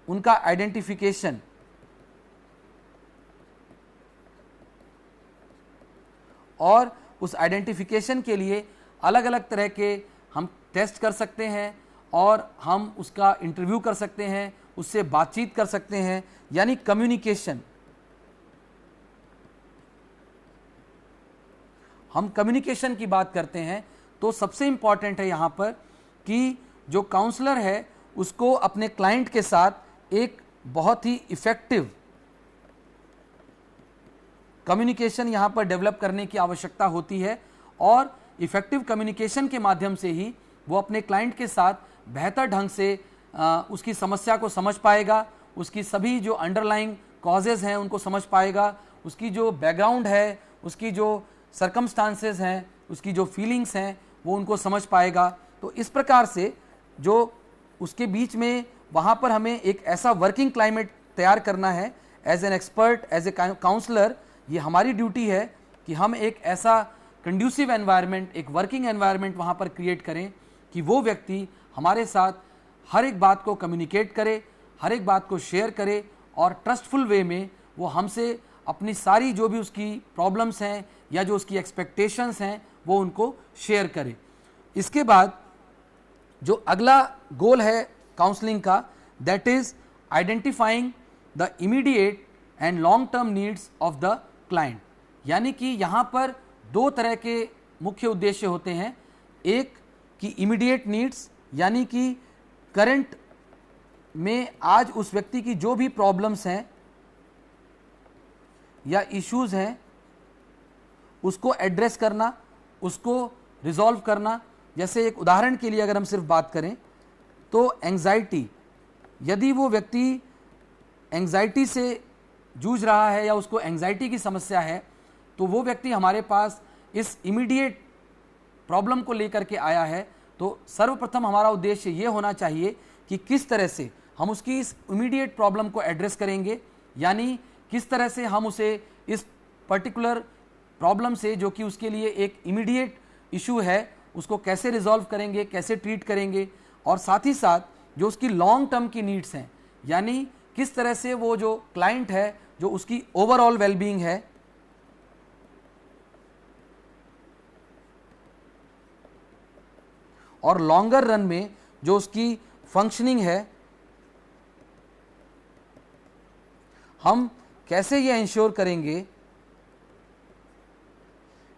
उनका आइडेंटिफिकेशन और उस आइडेंटिफिकेशन के लिए अलग अलग तरह के हम टेस्ट कर सकते हैं और हम उसका इंटरव्यू कर सकते हैं, उससे बातचीत कर सकते हैं, यानी कम्युनिकेशन। हम कम्युनिकेशन की बात करते हैं तो सबसे इम्पॉर्टेंट है यहाँ पर कि जो काउंसलर है उसको अपने क्लाइंट के साथ एक बहुत ही इफ़ेक्टिव कम्युनिकेशन यहाँ पर डेवलप करने की आवश्यकता होती है और इफ़ेक्टिव कम्युनिकेशन के माध्यम से ही वो अपने क्लाइंट के साथ बेहतर ढंग से उसकी समस्या को समझ पाएगा, उसकी सभी जो अंडरलाइंग कॉजेज़ हैं उनको समझ पाएगा, उसकी जो बैकग्राउंड है, उसकी जो सर्कमस्टांसेस हैं, उसकी जो फीलिंग्स हैं वो उनको समझ पाएगा। तो इस प्रकार से जो उसके बीच में वहाँ पर हमें एक ऐसा वर्किंग क्लाइमेट तैयार करना है as an expert, as a counsellor. ये हमारी ड्यूटी है कि हम एक ऐसा कंड्यूसिव एनवायरनमेंट, एक वर्किंग एनवायरनमेंट वहाँ पर क्रिएट करें कि वो व्यक्ति हमारे साथ हर एक बात को कम्युनिकेट करे, हर एक बात को शेयर करे और ट्रस्टफुल वे में वो हमसे अपनी सारी जो भी उसकी प्रॉब्लम्स हैं या जो उसकी एक्सपेक्टेशंस हैं वो उनको शेयर करे। इसके बाद जो अगला गोल है काउंसलिंग का, that is identifying the immediate and long term needs of the client. यानी कि यहाँ पर दो तरह के मुख्य उद्देश्य होते हैं। एक कि इमीडिएट नीड्स, यानी कि करंट में आज उस व्यक्ति की जो भी प्रॉब्लम्स हैं या इश्यूज हैं उसको एड्रेस करना, उसको रिजॉल्व करना। जैसे एक उदाहरण के लिए अगर हम सिर्फ बात करें तो एंजाइटी, यदि वो व्यक्ति एंजाइटी से जूझ रहा है या उसको एंजाइटी की समस्या है तो वो व्यक्ति हमारे पास इस इमीडिएट प्रॉब्लम को लेकर के आया है, तो सर्वप्रथम हमारा उद्देश्य ये होना चाहिए कि किस तरह से हम उसकी इस इमीडिएट प्रॉब्लम को एड्रेस करेंगे, यानी किस तरह से हम उसे इस पर्टिकुलर प्रॉब्लम से जो कि उसके लिए एक इमीडिएट इशू है उसको कैसे रिजॉल्व करेंगे, कैसे ट्रीट करेंगे। और साथ ही साथ जो उसकी लॉन्ग टर्म की नीड्स हैं, यानी किस तरह से वो जो क्लाइंट है जो उसकी ओवरऑल वेलबींग है और लॉन्गर रन में जो उसकी फंक्शनिंग है, हम कैसे ये इंश्योर करेंगे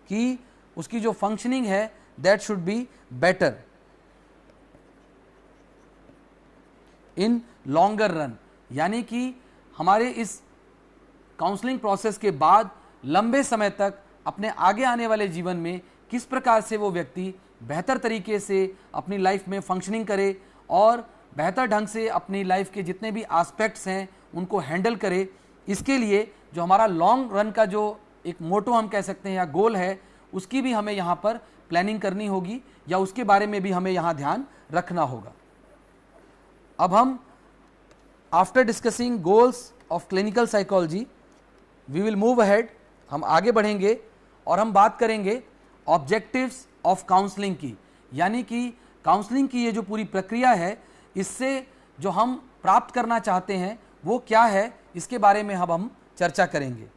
कि उसकी जो फंक्शनिंग है that should be better in longer run. यानी कि हमारे इस काउंसलिंग प्रोसेस के बाद लंबे समय तक अपने आगे आने वाले जीवन में किस प्रकार से वो व्यक्ति बेहतर तरीके से अपनी लाइफ में फंक्शनिंग करे और बेहतर ढंग से अपनी लाइफ के जितने भी एस्पेक्ट्स हैं उनको हैंडल करे। इसके लिए जो हमारा लॉन्ग रन का जो एक मोटो हम कह सकते हैं या गोल है उसकी भी हमें यहाँ पर प्लानिंग करनी होगी या उसके बारे में भी हमें यहाँ ध्यान रखना होगा। अब हम after discussing goals of clinical psychology we will move ahead, हम आगे बढ़ेंगे और हम बात करेंगे ऑब्जेक्टिव्स ऑफ काउंसलिंग की। यानी कि काउंसलिंग की ये जो पूरी प्रक्रिया है इससे जो हम प्राप्त करना चाहते हैं वो क्या है, इसके बारे में अब हम चर्चा करेंगे।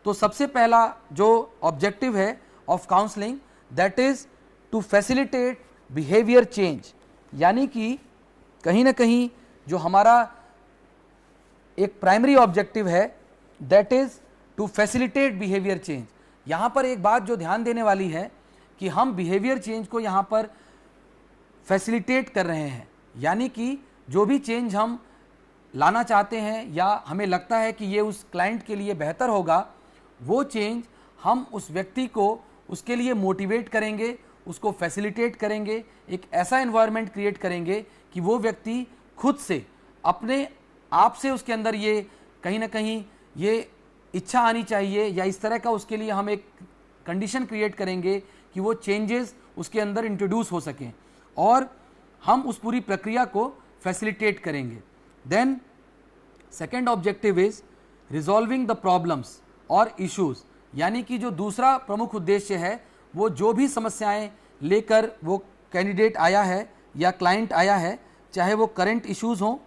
तो सबसे पहला जो ऑब्जेक्टिव है of counselling that is to facilitate behaviour change. यानी कि कहीं ना कहीं जो हमारा एक प्राइमरी ऑब्जेक्टिव है that is to facilitate behaviour change. यहाँ पर एक बात जो ध्यान देने वाली है कि हम बिहेवियर चेंज को यहाँ पर फैसिलिटेट कर रहे हैं, यानी कि जो भी चेंज हम लाना चाहते हैं या हमें लगता है कि ये उस क्लाइंट के लिए बेहतर होगा, वो चेंज हम उस व्यक्ति को उसके लिए मोटिवेट करेंगे, उसको फैसिलिटेट करेंगे, एक ऐसा एनवायरनमेंट क्रिएट करेंगे कि वो व्यक्ति खुद से अपने आप से उसके अंदर ये कहीं ना कहीं ये इच्छा आनी चाहिए या इस तरह का उसके लिए हम एक कंडीशन क्रिएट करेंगे कि वो चेंजेस उसके अंदर इंट्रोड्यूस हो सकें और हम उस पूरी प्रक्रिया को फैसिलिटेट करेंगे। Then second objective is resolving the problems और इश्यूज। यानी कि जो दूसरा प्रमुख उद्देश्य है वो जो भी समस्याएं लेकर वो कैंडिडेट आया है या क्लाइंट आया है, चाहे वो करंट इश्यूज हों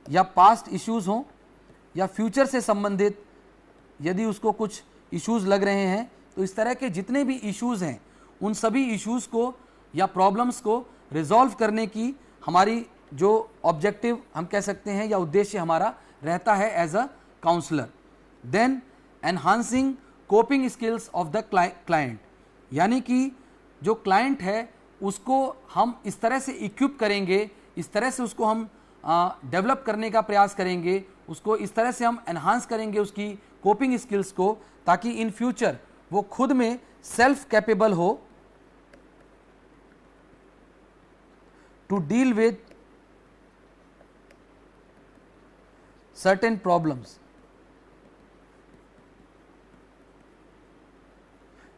या पास्ट इश्यूज हों या फ्यूचर से संबंधित यदि उसको कुछ इश्यूज लग रहे हैं, तो इस तरह के जितने भी इश्यूज हैं उन सभी इश्यूज को या प्रॉब्लम्स को रिजॉल्व करने की हमारी जो ऑब्जेक्टिव हम कह सकते हैं या उद्देश्य हमारा रहता है as a counsellor. Then enhancing coping skills of the client. यानी कि जो क्लाइंट है उसको हम इस तरह से इक्विप करेंगे, इस तरह से उसको हम डेवलप करने का प्रयास करेंगे, उसको इस तरह से हम एनहांस करेंगे उसकी कोपिंग स्किल्स को, ताकि इन फ्यूचर वो खुद में सेल्फ कैपेबल हो to deal with certain problems.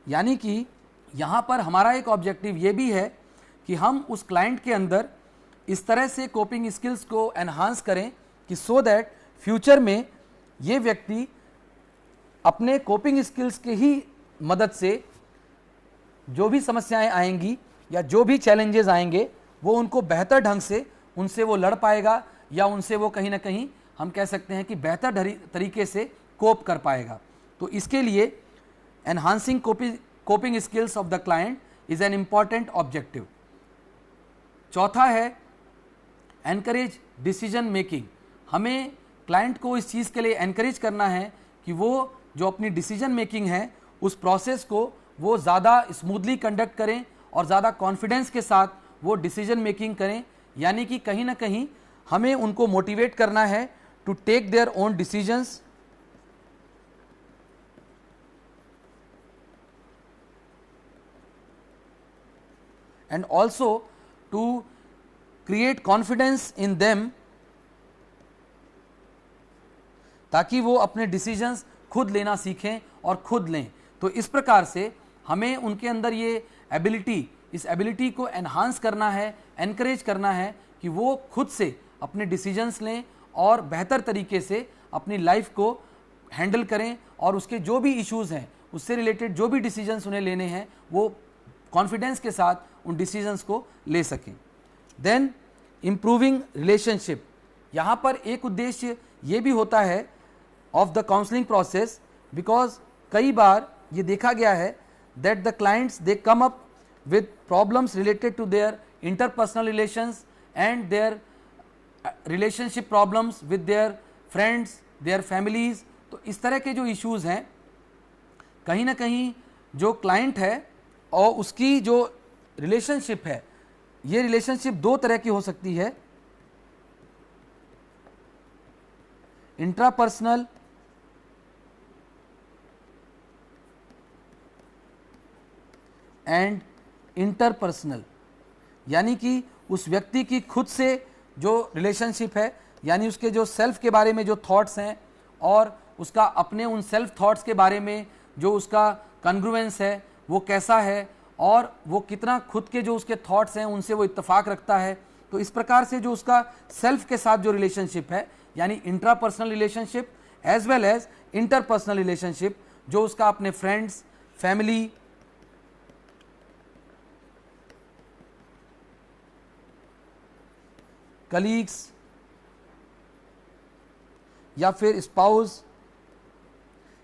यानी कि यहाँ पर हमारा एक ऑब्जेक्टिव ये भी है कि हम उस क्लाइंट के अंदर इस तरह से कोपिंग स्किल्स को एनहांस करें कि सो दैट फ्यूचर में ये व्यक्ति अपने कोपिंग स्किल्स के ही मदद से जो भी समस्याएं आएंगी या जो भी चैलेंजेस आएंगे वो उनको बेहतर ढंग से उनसे वो लड़ पाएगा, या उनसे वो कहीं ना कहीं हम कह सकते हैं कि बेहतर तरीके से कोप कर पाएगा। तो इसके लिए enhancing coping skills of the client is an important objective. चौथा है एनकरेज डिसीजन मेकिंग। हमें क्लाइंट को इस चीज़ के लिए एनकरेज करना है कि वो जो अपनी डिसीजन मेकिंग है उस प्रोसेस को वो ज़्यादा स्मूथली कंडक्ट करें और ज़्यादा कॉन्फिडेंस के साथ वो डिसीजन मेकिंग करें। यानी कि कहीं ना कहीं हमें उनको मोटिवेट करना है to take their own decisions and also to create confidence in them, ताकि वो अपने डिसीजंस खुद लेना सीखें और खुद लें। तो इस प्रकार से हमें उनके अंदर ये एबिलिटी, इस एबिलिटी को एनहांस करना है, एनकरेज करना है कि वो खुद से अपने डिसीजंस लें और बेहतर तरीके से अपनी लाइफ को हैंडल करें, और उसके जो भी इश्यूज़ हैं उससे रिलेटेड जो भी डिसीजंस उन्हें लेने हैं वो कॉन्फिडेंस के साथ उन डिसीजंस को ले सकें। Then improving relationship. यहाँ पर एक उद्देश्य ये भी होता है of the counselling process, because कई बार ये देखा गया है that the clients they come up with problems related to their interpersonal relations and their relationship problems with their friends, their families. तो इस तरह के जो इश्यूज़ हैं, कहीं ना कहीं जो क्लाइंट है और उसकी जो रिलेशनशिप है, ये रिलेशनशिप दो तरह की हो सकती है, इंट्रापर्सनल एंड इंटरपर्सनल। यानी कि उस व्यक्ति की खुद से जो रिलेशनशिप है, यानी उसके जो सेल्फ के बारे में जो थॉट्स हैं और उसका अपने उन सेल्फ थॉट्स के बारे में जो उसका कॉन्ग्रुएंस है वो कैसा है, और वो कितना खुद के जो उसके थॉट्स हैं उनसे वो इत्तेफाक रखता है। तो इस प्रकार से जो उसका सेल्फ के साथ जो रिलेशनशिप है, यानी intrapersonal relationship as well as interpersonal relationship, जो उसका अपने फ्रेंड्स, फैमिली, कलीग्स या फिर स्पाउस,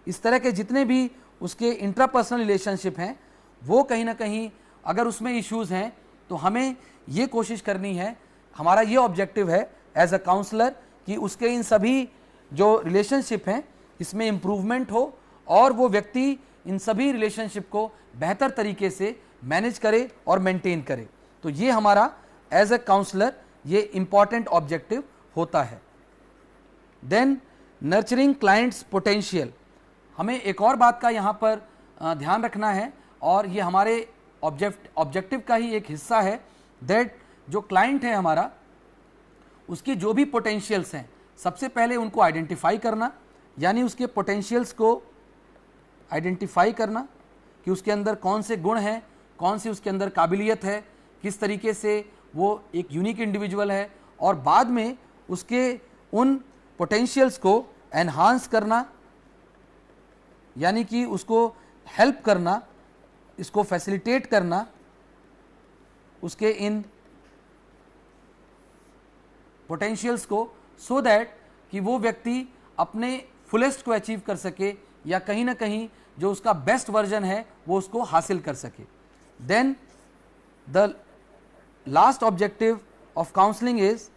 इस तरह के जितने भी उसके इंट्रापर्सनल रिलेशनशिप हैं, वो कहीं ना कहीं अगर उसमें इश्यूज़ हैं तो हमें ये कोशिश करनी है, हमारा ये ऑब्जेक्टिव है एज अ काउंसलर कि उसके इन सभी जो रिलेशनशिप हैं इसमें इम्प्रूवमेंट हो और वो व्यक्ति इन सभी रिलेशनशिप को बेहतर तरीके से मैनेज करे और मेंटेन करे। तो ये हमारा एज अ काउंसलर ये इम्पॉर्टेंट ऑब्जेक्टिव होता है। Then nurturing clients potential. हमें एक और बात का यहाँ पर ध्यान रखना है, और ये हमारे ऑब्जेक्टिव का ही एक हिस्सा है, दैट जो क्लाइंट है हमारा, उसकी जो भी पोटेंशियल्स हैं सबसे पहले उनको आइडेंटिफाई करना, यानी उसके पोटेंशियल्स को आइडेंटिफाई करना कि उसके अंदर कौन से गुण हैं, कौन सी उसके अंदर काबिलियत है, किस तरीके से वो एक यूनिक इंडिविजुअल है, और बाद में उसके उन पोटेंशियल्स को एनहांस करना, यानी कि उसको हेल्प करना, इसको फैसिलिटेट करना उसके इन पोटेंशियल्स को, सो दैट कि वो व्यक्ति अपने फुलेस्ट को अचीव कर सके, या कहीं ना कहीं जो उसका बेस्ट वर्जन है वो उसको हासिल कर सके। Then the last objective of counselling is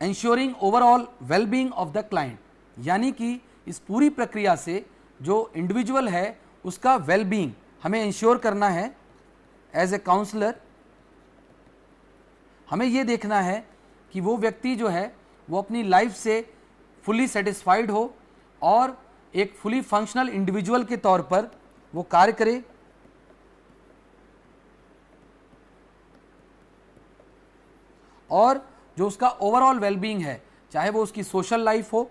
ensuring overall well-being of the client, यानी कि इस पूरी प्रक्रिया से जो इंडिविजुअल है उसका वेल-बीइंग हमें इंश्योर करना है। एज ए काउंसलर हमें ये देखना है कि वो व्यक्ति जो है वो अपनी लाइफ से फुली सेटिस्फाइड हो और एक फुली फंक्शनल इंडिविजुअल के तौर पर वो कार्य करे, और जो उसका ओवरऑल वेलबींग है, चाहे वो उसकी सोशल लाइफ हो,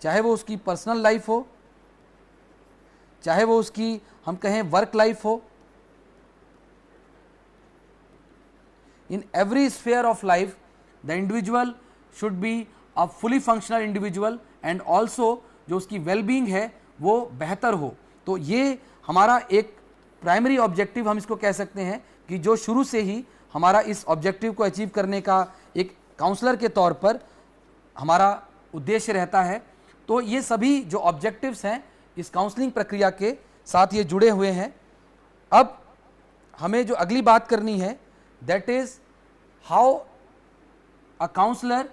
चाहे वो उसकी पर्सनल लाइफ हो, चाहे वो उसकी हम कहें वर्क लाइफ हो, in every sphere of life the individual should be a fully functional individual and also जो उसकी वेलबींग है वो बेहतर हो। तो ये हमारा एक प्राइमरी ऑब्जेक्टिव हम इसको कह सकते हैं कि जो शुरू से ही हमारा इस ऑब्जेक्टिव को अचीव करने का एक काउंसलर के तौर पर हमारा उद्देश्य रहता है। तो ये सभी जो ऑब्जेक्टिव्स हैं इस काउंसलिंग प्रक्रिया के साथ ये जुड़े हुए हैं। अब हमें जो अगली बात करनी है that is how a counsellor,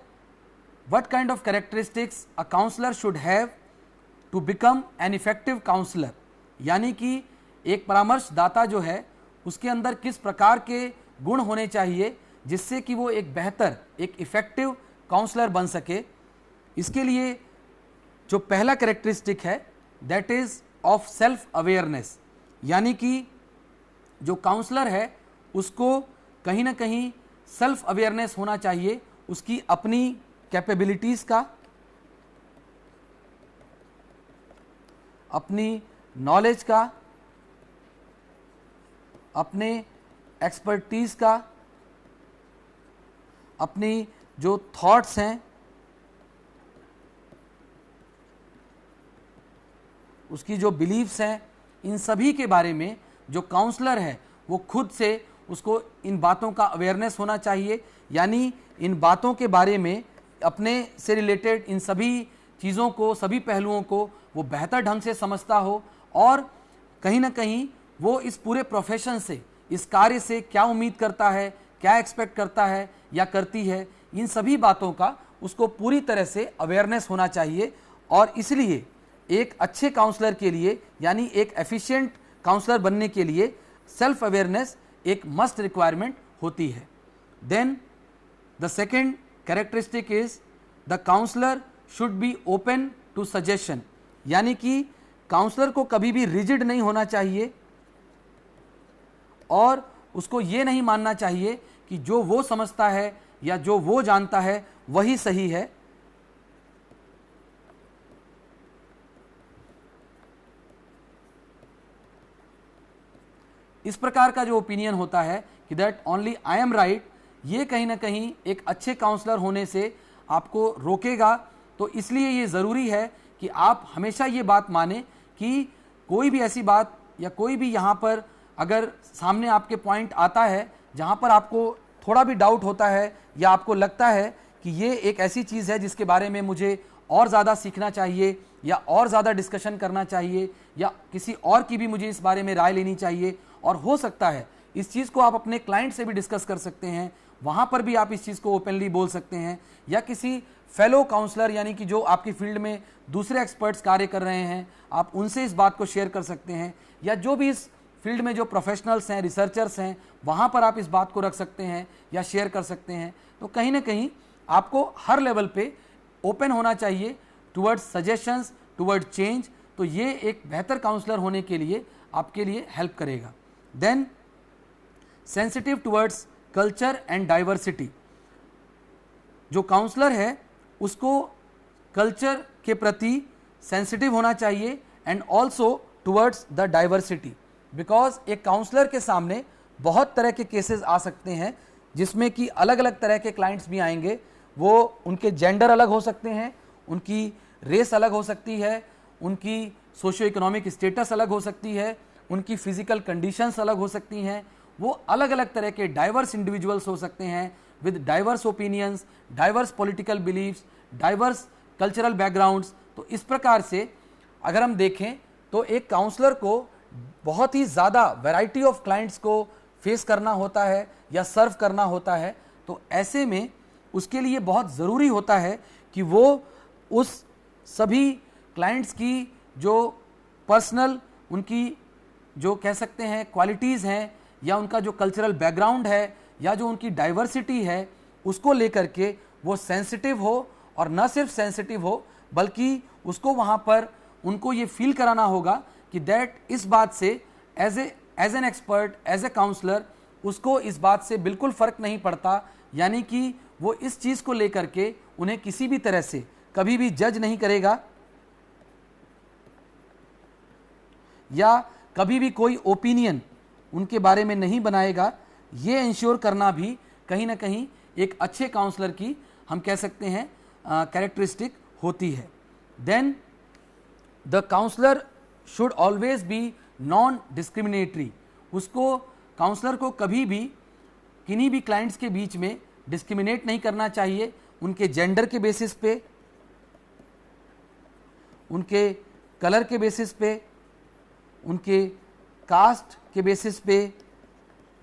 what kind of characteristics a counsellor should have to become an effective counsellor, यानी कि एक परामर्शदाता जो है उसके अंदर किस प्रकार के गुण होने चाहिए जिससे कि वो एक बेहतर, एक इफेक्टिव काउंसलर बन सके। इसके लिए जो पहला कैरेक्टरिस्टिक है that is of self awareness, यानी कि जो काउंसलर है उसको कहीं ना कहीं सेल्फ अवेयरनेस होना चाहिए, उसकी अपनी कैपेबिलिटीज़ का, अपनी नॉलेज का, अपने एक्सपर्टीज़ का, अपनी जो थॉट्स हैं उसकी जो बिलीव्स हैं, इन सभी के बारे में जो काउंसलर है वो खुद से उसको इन बातों का अवेयरनेस होना चाहिए, यानी इन बातों के बारे में अपने से रिलेटेड इन सभी चीज़ों को, सभी पहलुओं को वो बेहतर ढंग से समझता हो और कहीं ना कहीं वो इस पूरे प्रोफेशन से, इस कार्य से क्या उम्मीद करता है, क्या एक्सपेक्ट करता है या करती है, इन सभी बातों का उसको पूरी तरह से अवेयरनेस होना चाहिए। और इसलिए एक अच्छे काउंसलर के लिए, यानी एक एफिशिएंट काउंसलर बनने के लिए सेल्फ अवेयरनेस एक मस्ट रिक्वायरमेंट होती है। Then the second characteristic is the counsellor should be open to suggestion, यानी कि काउंसलर को कभी भी रिजिड नहीं होना चाहिए और उसको ये नहीं मानना चाहिए कि जो वो समझता है या जो वो जानता है वही सही है। इस प्रकार का जो ओपिनियन होता है कि that only I am right, ये कहीं ना कहीं एक अच्छे काउंसलर होने से आपको रोकेगा। तो इसलिए ये ज़रूरी है कि आप हमेशा ये बात माने कि कोई भी ऐसी बात या कोई भी यहाँ पर अगर सामने आपके पॉइंट आता है जहाँ पर आपको थोड़ा भी डाउट होता है या आपको लगता है कि ये एक ऐसी चीज़ है जिसके बारे में मुझे और ज़्यादा सीखना चाहिए या और ज़्यादा डिस्कशन करना चाहिए या किसी और की भी मुझे इस बारे में राय लेनी चाहिए, और हो सकता है इस चीज़ को आप अपने क्लाइंट से भी डिस्कस कर सकते हैं, वहाँ पर भी आप इस चीज़ को ओपनली बोल सकते हैं, या किसी फेलो काउंसलर यानी कि जो आपकी फील्ड में दूसरे एक्सपर्ट्स कार्य कर रहे हैं आप उनसे इस बात को शेयर कर सकते हैं, या जो भी इस फील्ड में जो प्रोफेशनल्स हैं, रिसर्चर्स हैं, वहाँ पर आप इस बात को रख सकते हैं या शेयर कर सकते हैं। तो कहीं ना कहीं आपको हर लेवल पे ओपन होना चाहिए टुवर्ड्स सजेशंस, टुवर्ड चेंज। तो ये एक बेहतर काउंसलर होने के लिए आपके लिए हेल्प करेगा। Then sensitive towards culture and diversity, जो काउंसलर है उसको कल्चर के प्रति सेंसिटिव होना चाहिए and also towards the diversity, because एक काउंसलर के सामने बहुत तरह के केसेस आ सकते हैं जिसमें कि अलग अलग तरह के क्लाइंट्स भी आएंगे। वो उनके जेंडर अलग हो सकते हैं, उनकी रेस अलग हो सकती है, उनकी सोशो इकोनॉमिक स्टेटस अलग हो सकती है, उनकी फिजिकल कंडीशंस अलग हो सकती हैं। वो अलग अलग तरह के डाइवर्स इंडिविजुअल्स हो सकते हैं with diverse opinions, diverse political beliefs, diverse cultural backgrounds. तो इस प्रकार से अगर हम देखें तो एक काउंसलर को बहुत ही ज़्यादा वैरायटी ऑफ क्लाइंट्स को फेस करना होता है या सर्व करना होता है। तो ऐसे में उसके लिए बहुत ज़रूरी होता है कि वो उस सभी क्लाइंट्स की जो पर्सनल, उनकी जो कह सकते हैं क्वालिटीज़ हैं या उनका जो कल्चरल बैकग्राउंड है या जो उनकी डाइवर्सिटी है, उसको लेकर के वो सेंसिटिव हो, और न सिर्फ सेंसिटिव हो बल्कि उसको वहाँ पर उनको ये फील कराना होगा कि दैट इस बात से as an expert, as a counsellor उसको इस बात से बिल्कुल फ़र्क नहीं पड़ता, यानी कि वो इस चीज़ को लेकर के उन्हें किसी भी तरह से कभी भी जज नहीं करेगा या कभी भी कोई ओपिनियन उनके बारे में नहीं बनाएगा। ये इंश्योर करना भी कहीं ना कहीं एक अच्छे काउंसलर की हम कह सकते हैं कैरेक्टरिस्टिक होती है। Then the counsellor should always be non discriminatory. उसको काउंसलर को कभी भी किन्हीं भी क्लाइंट्स के बीच में डिस्क्रिमिनेट नहीं करना चाहिए, उनके जेंडर के बेसिस पे, उनके कलर के बेसिस पे, उनके कास्ट के बेसिस पे,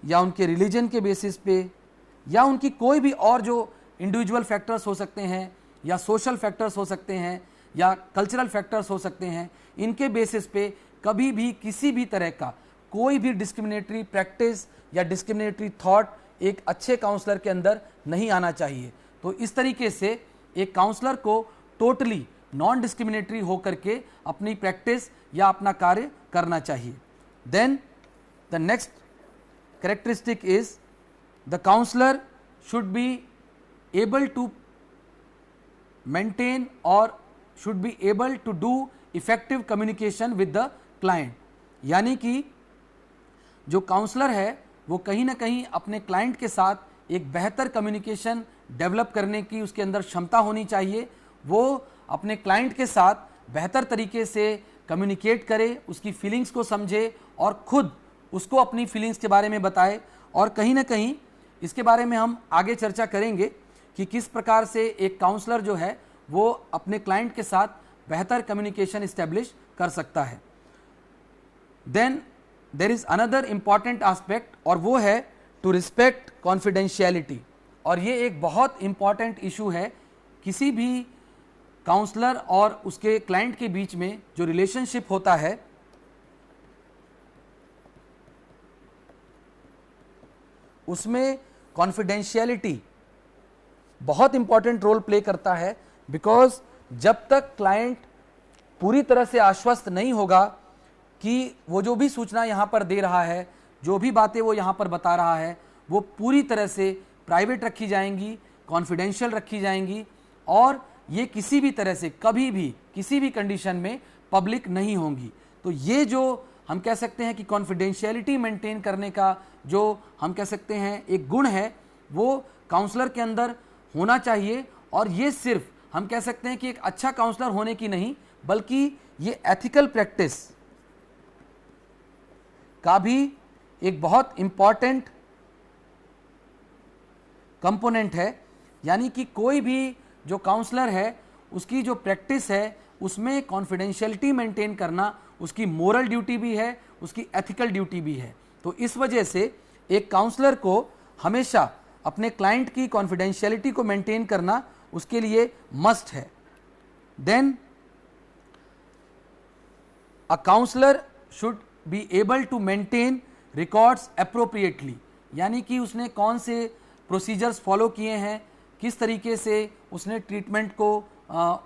या उनके रिलीजन के बेसिस पे, या उनकी कोई भी और जो इंडिविजुअल फैक्टर्स हो सकते हैं, या सोशल फैक्टर्स हो सकते हैं, या कल्चरल फैक्टर्स हो सकते हैं, इनके बेसिस पे कभी भी किसी भी तरह का कोई भी डिस्क्रिमिनेटरी प्रैक्टिस या डिस्क्रिमिनेटरी थॉट एक अच्छे काउंसलर के अंदर नहीं आना चाहिए। तो इस तरीके से एक काउंसलर को टोटली नॉन डिस्क्रिमिनेटरी होकर के अपनी प्रैक्टिस या अपना कार्य करना चाहिए। Then the next characteristic is the counsellor should be able to maintain और should be able to do effective communication with the client. यानी कि जो काउंसलर है वो कहीं ना कहीं अपने क्लाइंट के साथ एक बेहतर कम्युनिकेशन डेवलप करने की उसके अंदर क्षमता होनी चाहिए। वो अपने क्लाइंट के साथ बेहतर तरीके से कम्युनिकेट करे, उसकी फीलिंग्स को समझे और खुद उसको अपनी फीलिंग्स के बारे में बताए। और कहीं ना कहीं इसके बारे में हम आगे चर्चा करेंगे कि किस प्रकार से एक काउंसलर जो है वो अपने क्लाइंट के साथ बेहतर कम्युनिकेशन इस्टेब्लिश कर सकता है। Then there is another important aspect और वो है टू रिस्पेक्ट कॉन्फिडेंशियलिटी। और ये एक बहुत इंपॉर्टेंट इशू है। किसी भी काउंसलर और उसके क्लाइंट के बीच में जो रिलेशनशिप होता है उसमें कॉन्फिडेंशियलिटी बहुत इंपॉर्टेंट रोल प्ले करता है। बिकॉज जब तक क्लाइंट पूरी तरह से आश्वस्त नहीं होगा कि वो जो भी सूचना यहाँ पर दे रहा है, जो भी बातें वो यहाँ पर बता रहा है, वो पूरी तरह से प्राइवेट रखी जाएंगी, कॉन्फिडेंशियल रखी जाएंगी और ये किसी भी तरह से कभी भी किसी भी कंडीशन में पब्लिक नहीं होंगी। तो ये जो हम कह सकते हैं कि कॉन्फिडेंशियलिटी मेंटेन करने का जो हम कह सकते हैं एक गुण है, वो काउंसलर के अंदर होना चाहिए। और ये सिर्फ हम कह सकते हैं कि एक अच्छा काउंसलर होने की नहीं, बल्कि ये एथिकल प्रैक्टिस का भी एक बहुत इंपॉर्टेंट कंपोनेंट है। यानी कि कोई भी जो काउंसलर है उसकी जो प्रैक्टिस है उसमें कॉन्फिडेंशियलिटी मेंटेन करना उसकी मोरल ड्यूटी भी है, उसकी एथिकल ड्यूटी भी है। तो इस वजह से एक काउंसलर को हमेशा अपने क्लाइंट की कॉन्फिडेंशियलिटी को मेंटेन करना उसके लिए मस्ट है। Then a counsellor should be able to maintain records appropriately. यानी कि उसने कौन से प्रोसीजर्स फॉलो किए हैं, किस तरीके से उसने ट्रीटमेंट को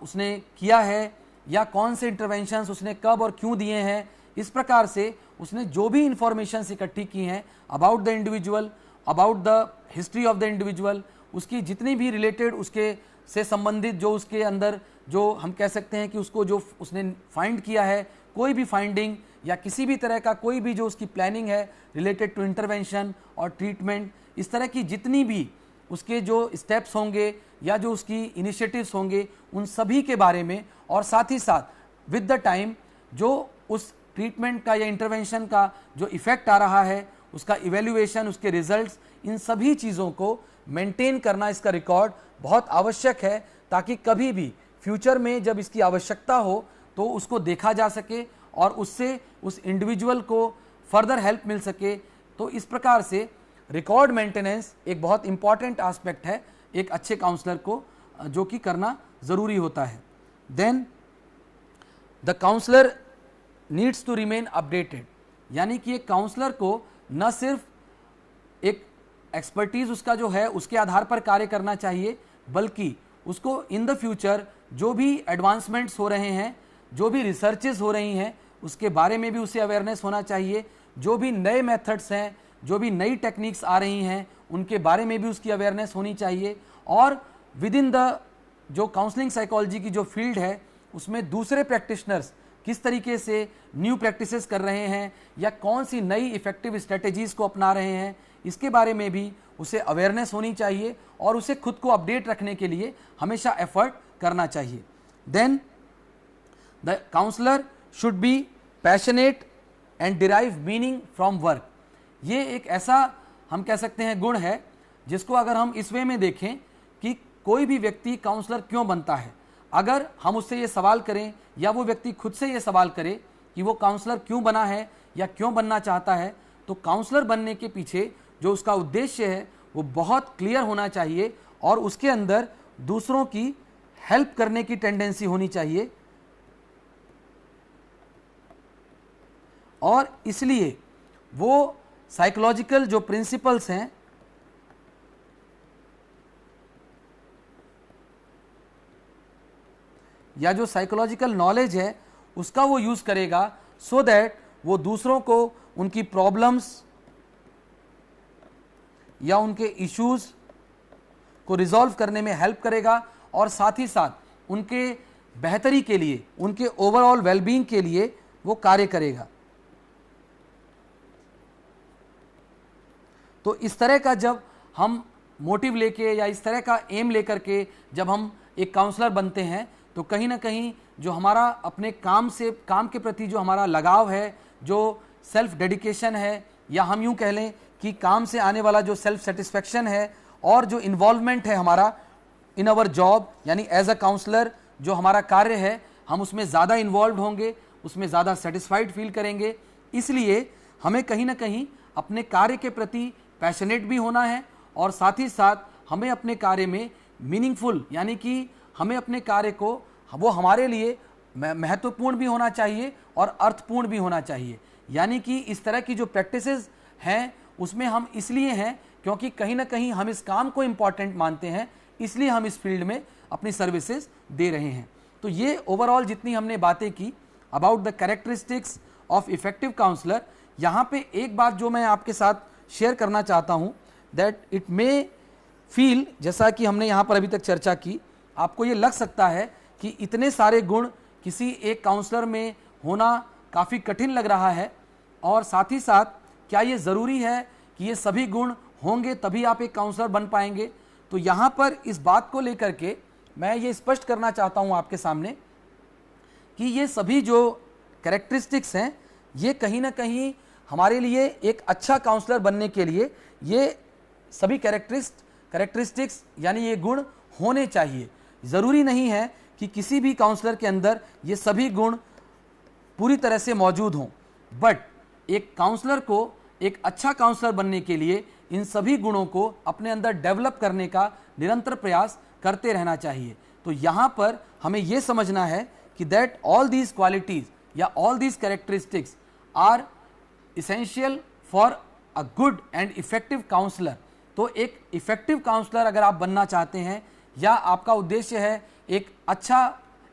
उसने किया है, या कौन से इंटरवेंशंस उसने कब और क्यों दिए हैं। इस प्रकार से उसने जो भी इंफॉर्मेशंस इकट्ठी की हैं about the individual, about the history of the individual, उसकी जितनी भी रिलेटेड उसके से संबंधित जो उसके अंदर जो हम कह सकते हैं कि उसको जो उसने फाइंड किया है, कोई भी फाइंडिंग या किसी भी तरह का कोई भी जो उसकी प्लानिंग है रिलेटेड टू इंटरवेंशन और ट्रीटमेंट, इस तरह की जितनी भी उसके जो स्टेप्स होंगे या जो उसकी इनिशिएटिव्स होंगे उन सभी के बारे में, और साथ ही साथ विद द टाइम जो उस ट्रीटमेंट का या इंटरवेंशन का जो इफेक्ट आ रहा है, उसका इवेल्युएशन, उसके रिजल्ट्स, इन सभी चीज़ों को मेंटेन करना, इसका रिकॉर्ड बहुत आवश्यक है, ताकि कभी भी फ्यूचर में जब इसकी आवश्यकता हो तो उसको देखा जा सके और उससे उस इंडिविजुअल को फर्दर हेल्प मिल सके। तो इस प्रकार से रिकॉर्ड मेंटेनेंस एक बहुत इंपॉर्टेंट एस्पेक्ट है एक अच्छे काउंसलर को, जो कि करना ज़रूरी होता है। Then the counsellor needs to remain updated. यानी कि एक काउंसलर को न सिर्फ एक एक्सपर्टीज़ उसका जो है उसके आधार पर कार्य करना चाहिए, बल्कि उसको इन द फ्यूचर जो भी एडवांसमेंट्स हो रहे हैं, जो भी रिसर्चेस हो रही हैं, उसके बारे में भी उसे अवेयरनेस होना चाहिए। जो भी नए मेथड्स हैं, जो भी नई टेक्निक्स आ रही हैं, उनके बारे में भी उसकी अवेयरनेस होनी चाहिए। और विद इन द जो काउंसलिंग साइकोलॉजी की जो फील्ड है उसमें दूसरे प्रैक्टिशनर्स किस तरीके से न्यू प्रैक्टिसेस कर रहे हैं या कौन सी नई इफेक्टिव स्ट्रेटेजीज़ को अपना रहे हैं, इसके बारे में भी उसे अवेयरनेस होनी चाहिए और उसे खुद को अपडेट रखने के लिए हमेशा एफर्ट करना चाहिए। Then the counsellor should be passionate and derive meaning from work. ये एक ऐसा हम कह सकते हैं गुण है जिसको अगर हम इस वे में देखें कि कोई भी व्यक्ति काउंसलर क्यों बनता है, अगर हम उससे ये सवाल करें या वो व्यक्ति खुद से ये सवाल करे कि वो काउंसलर क्यों बना है या क्यों बनना चाहता है, तो काउंसलर बनने के पीछे जो उसका उद्देश्य है वो बहुत क्लियर होना चाहिए और उसके अंदर दूसरों की हेल्प करने की टेंडेंसी होनी चाहिए। और इसलिए वो साइकोलॉजिकल जो प्रिंसिपल्स हैं या जो साइकोलॉजिकल नॉलेज है उसका वो यूज करेगा सो दैट वो दूसरों को उनकी प्रॉब्लम्स या उनके इश्यूज को रिजॉल्व करने में हेल्प करेगा और साथ ही साथ उनके बेहतरी के लिए, उनके ओवरऑल वेलबींग के लिए वो कार्य करेगा। तो इस तरह का जब हम मोटिव लेके या इस तरह का एम लेकर के जब हम एक काउंसलर बनते हैं तो कहीं ना कहीं जो हमारा अपने काम के प्रति जो हमारा लगाव है, जो सेल्फ डेडिकेशन है, या हम यूं कह लें कि काम से आने वाला जो सेल्फ सेटिस्फेक्शन है और जो इन्वॉल्वमेंट है हमारा इन अवर जॉब, यानी एज अ काउंसलर जो हमारा कार्य है हम उसमें ज़्यादा इन्वॉल्व होंगे, उसमें ज़्यादा सेटिस्फाइड फील करेंगे। इसलिए हमें कहीं ना कहीं अपने कार्य के प्रति पैशनेट भी होना है और साथ ही साथ हमें अपने कार्य में मीनिंगफुल, यानी कि हमें अपने कार्य को वो हमारे लिए महत्वपूर्ण भी होना चाहिए और अर्थपूर्ण भी होना चाहिए। यानी कि इस तरह की जो प्रैक्टिसेस हैं उसमें हम इसलिए हैं क्योंकि कहीं ना कहीं हम इस काम को इम्पॉर्टेंट मानते हैं, इसलिए हम इस फील्ड में अपनी सर्विसेज दे रहे हैं। तो ये ओवरऑल जितनी हमने बातें की about the characteristics of effective counsellor, यहाँ पे एक बात जो मैं आपके साथ शेयर करना चाहता हूँ दैट इट मे फील, जैसा कि हमने यहाँ पर अभी तक चर्चा की, आपको ये लग सकता है कि इतने सारे गुण किसी एक काउंसलर में होना काफ़ी कठिन लग रहा है और साथ ही साथ क्या ये ज़रूरी है कि ये सभी गुण होंगे तभी आप एक काउंसलर बन पाएंगे। तो यहाँ पर इस बात को लेकर के मैं ये स्पष्ट करना चाहता हूँ आपके सामने कि ये सभी जो कैरेक्टरिस्टिक्स हैं ये कहीं ना कहीं हमारे लिए एक अच्छा काउंसलर बनने के लिए ये सभी कैरेक्टरिस्टिक्स यानी ये गुण होने चाहिए। ज़रूरी नहीं है कि किसी भी काउंसलर के अंदर ये सभी गुण पूरी तरह से मौजूद हों, बट एक काउंसलर को एक अच्छा काउंसलर बनने के लिए इन सभी गुणों को अपने अंदर डेवलप करने का निरंतर प्रयास करते रहना चाहिए। तो यहाँ पर हमें ये समझना है कि दैट ऑल दीज क्वालिटीज़ या all these characteristics are essential for a good and effective counsellor. तो एक इफेक्टिव काउंसलर अगर आप बनना चाहते हैं या आपका उद्देश्य है एक अच्छा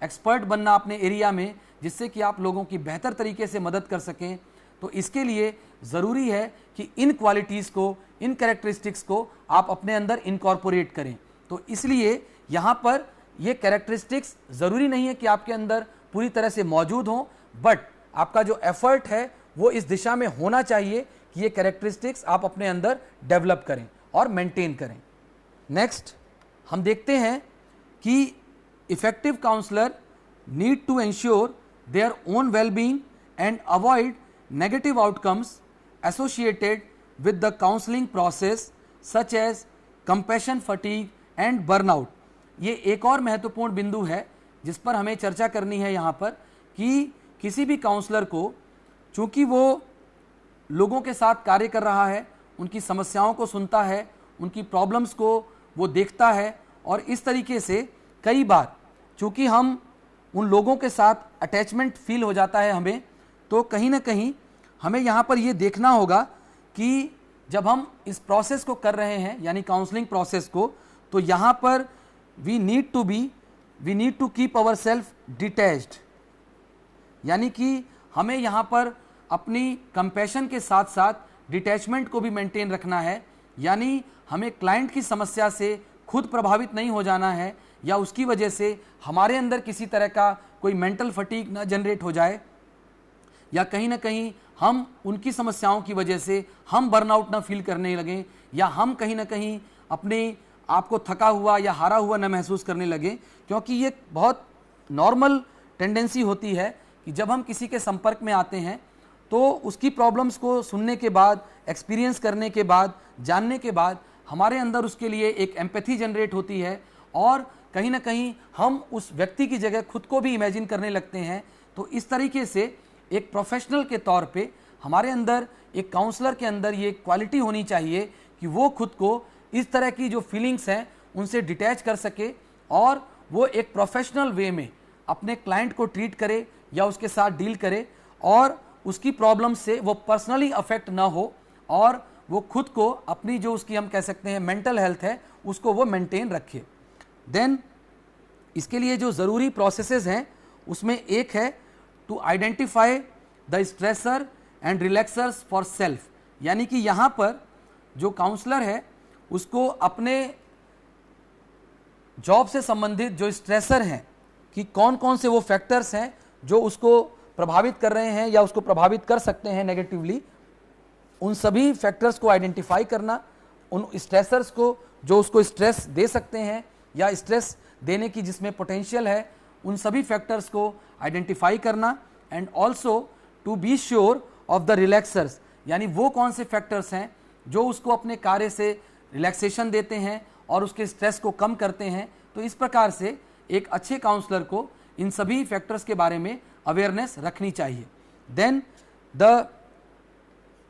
एक्सपर्ट बनना अपने एरिया में जिससे कि आप लोगों की बेहतर तरीके से मदद कर सकें, तो इसके लिए ज़रूरी है कि इन क्वालिटीज़ को, इन कैरेक्टरिस्टिक्स को आप अपने अंदर इनकॉर्पोरेट करें। तो इसलिए यहाँ पर ये कैरेक्टरिस्टिक्स ज़रूरी नहीं है कि आपके अंदर पूरी तरह से मौजूद हों, बट आपका जो एफर्ट है वो इस दिशा में होना चाहिए कि ये कैरेक्टरिस्टिक्स आप अपने अंदर डेवलप करें और मेंटेन करें। नेक्स्ट हम देखते हैं कि effective counsellor need to ensure their own wellbeing and avoid negative outcomes associated with the counseling process such as compassion fatigue and burnout। ये एक और महत्वपूर्ण बिंदु है जिस पर हमें चर्चा करनी है यहाँ पर कि किसी भी काउंसलर को, चूँकि वो लोगों के साथ कार्य कर रहा है, उनकी समस्याओं को सुनता है, उनकी प्रॉब्लम्स को वो देखता है और इस तरीके से कई बार चूँकि हम उन लोगों के साथ अटैचमेंट फील हो जाता है हमें, तो कहीं ना कहीं हमें यहाँ पर ये देखना होगा कि जब हम इस प्रोसेस को कर रहे हैं यानी काउंसलिंग प्रोसेस को, तो यहाँ पर we need to keep our self detached, यानी कि हमें यहाँ पर अपनी कंपैशन के साथ साथ डिटैचमेंट को भी मेंटेन रखना है। यानी हमें क्लाइंट की समस्या से खुद प्रभावित नहीं हो जाना है या उसकी वजह से हमारे अंदर किसी तरह का कोई मेंटल फटीग ना जनरेट हो जाए या कहीं ना कहीं हम उनकी समस्याओं की वजह से हम बर्नआउट ना फील करने लगें, या हम कहीं ना कहीं अपने आप को थका हुआ या हारा हुआ ना महसूस करने लगें। क्योंकि ये बहुत नॉर्मल टेंडेंसी होती है कि जब हम किसी के संपर्क में आते हैं तो उसकी प्रॉब्लम्स को सुनने के बाद, एक्सपीरियंस करने के बाद, जानने के बाद हमारे अंदर उसके लिए एक एम्पैथी जनरेट होती है, और कहीं ना कहीं हम उस व्यक्ति की जगह खुद को भी इमेजिन करने लगते हैं। तो इस तरीके से एक प्रोफेशनल के तौर पे हमारे अंदर, एक काउंसलर के अंदर ये क्वालिटी होनी चाहिए कि वो खुद को इस तरह की जो फीलिंग्स हैं उनसे डिटैच कर सके, और वो एक प्रोफेशनल वे में अपने क्लाइंट को ट्रीट करे या उसके साथ डील करे, और उसकी प्रॉब्लम से वो पर्सनली अफेक्ट ना हो, और वो खुद को अपनी जो उसकी हम कह सकते हैं मेंटल हेल्थ है उसको वो मेंटेन रखे। देन इसके लिए जो ज़रूरी प्रोसेसेस हैं उसमें एक है to identify the stressor and relaxers for self, यानी कि यहाँ पर जो काउंसलर है उसको अपने जॉब से संबंधित जो स्ट्रेसर हैं कि कौन कौन से वो फैक्टर्स हैं जो उसको प्रभावित कर रहे हैं या उसको प्रभावित कर सकते हैं नेगेटिवली, उन सभी फैक्टर्स को आइडेंटिफाई करना, उन स्ट्रेसर्स को जो उसको स्ट्रेस दे सकते हैं या स्ट्रेस देने की जिसमें पोटेंशियल है, उन सभी फैक्टर्स को आइडेंटिफाई करना, and also to be sure of the relaxers, यानी वो कौन से फैक्टर्स हैं जो उसको अपने कार्य से रिलैक्सेशन देते हैं और उसके स्ट्रेस को कम करते हैं। तो इस प्रकार से एक अच्छे काउंसलर को इन सभी फैक्टर्स के बारे में अवेयरनेस रखनी चाहिए। Then the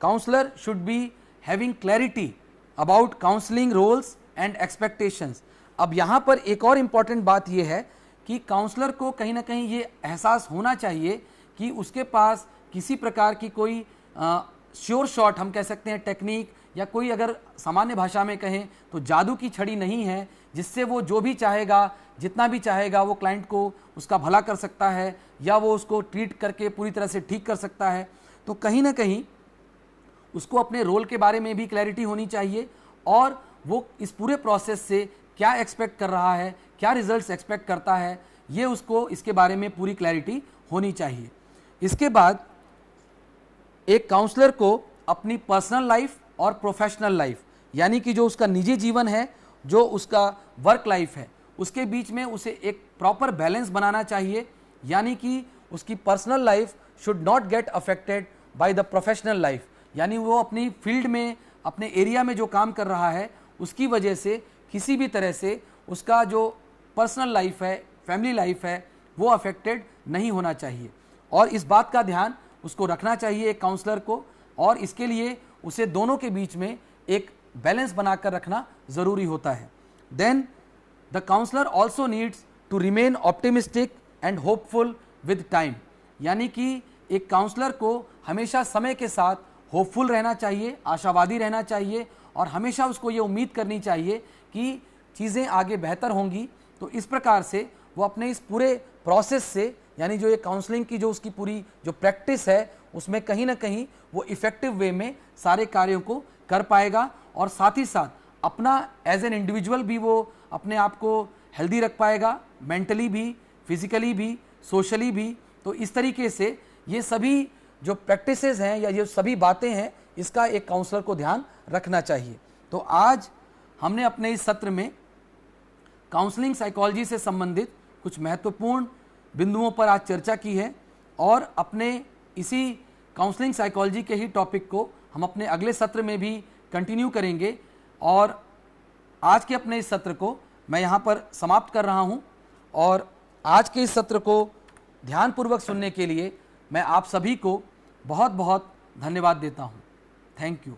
counsellor should be having clarity about counselling roles and expectations. अब यहाँ पर एक और इम्पॉर्टेंट बात यह है कि काउंसलर को कहीं ना कहीं ये एहसास होना चाहिए कि उसके पास किसी प्रकार की कोई श्योर शॉट हम कह सकते हैं टेक्निक, या कोई अगर सामान्य भाषा में कहें तो जादू की छड़ी नहीं है जिससे वो जो भी चाहेगा, जितना भी चाहेगा वो क्लाइंट को उसका भला कर सकता है या वो उसको ट्रीट करके पूरी तरह से ठीक कर सकता है। तो कहीं ना कहीं उसको अपने रोल के बारे में भी क्लैरिटी होनी चाहिए, और वो इस पूरे प्रोसेस से क्या एक्सपेक्ट कर रहा है, क्या रिजल्ट्स एक्सपेक्ट करता है, ये उसको इसके बारे में पूरी क्लैरिटी होनी चाहिए। इसके बाद एक काउंसलर को अपनी पर्सनल लाइफ और प्रोफेशनल लाइफ, यानी कि जो उसका निजी जीवन है, जो उसका वर्क लाइफ है, उसके बीच में उसे एक प्रॉपर बैलेंस बनाना चाहिए, यानी कि उसकी personal life should not get affected by the professional life, यानी वो अपनी फील्ड में, अपने एरिया में जो काम कर रहा है उसकी वजह से किसी भी तरह से उसका जो पर्सनल लाइफ है, फैमिली लाइफ है, वो अफेक्टेड नहीं होना चाहिए। और इस बात का ध्यान उसको रखना चाहिए एक काउंसलर को, और इसके लिए उसे दोनों के बीच में एक बैलेंस बनाकर रखना ज़रूरी होता है। Then the counsellor also needs to remain optimistic and hopeful with time, यानी कि एक काउंसलर को हमेशा समय के साथ होपफुल रहना चाहिए, आशावादी रहना चाहिए, और हमेशा उसको ये उम्मीद करनी चाहिए कि चीज़ें आगे बेहतर होंगी। तो इस प्रकार से वो अपने इस पूरे प्रोसेस से, यानी जो ये काउंसलिंग की जो उसकी पूरी जो प्रैक्टिस है उसमें कहीं ना कहीं वो इफ़ेक्टिव वे में सारे कार्यों को कर पाएगा, और साथ ही साथ अपना एज एन इंडिविजुअल भी वो अपने आप को हेल्दी रख पाएगा, मेंटली भी, फिजिकली भी, सोशली भी। तो इस तरीके से ये सभी जो प्रैक्टिसेस हैं या ये सभी बातें हैं, इसका एक काउंसलर को ध्यान रखना चाहिए। तो आज हमने अपने इस सत्र में काउंसलिंग साइकोलॉजी से संबंधित कुछ महत्वपूर्ण बिंदुओं पर आज चर्चा की है, और अपने इसी काउंसलिंग साइकोलॉजी के ही टॉपिक को हम अपने अगले सत्र में भी कंटिन्यू करेंगे। और आज के अपने इस सत्र को मैं यहाँ पर समाप्त कर रहा हूँ, और आज के इस सत्र को ध्यानपूर्वक सुनने के लिए मैं आप सभी को बहुत बहुत धन्यवाद देता हूँ। Thank you.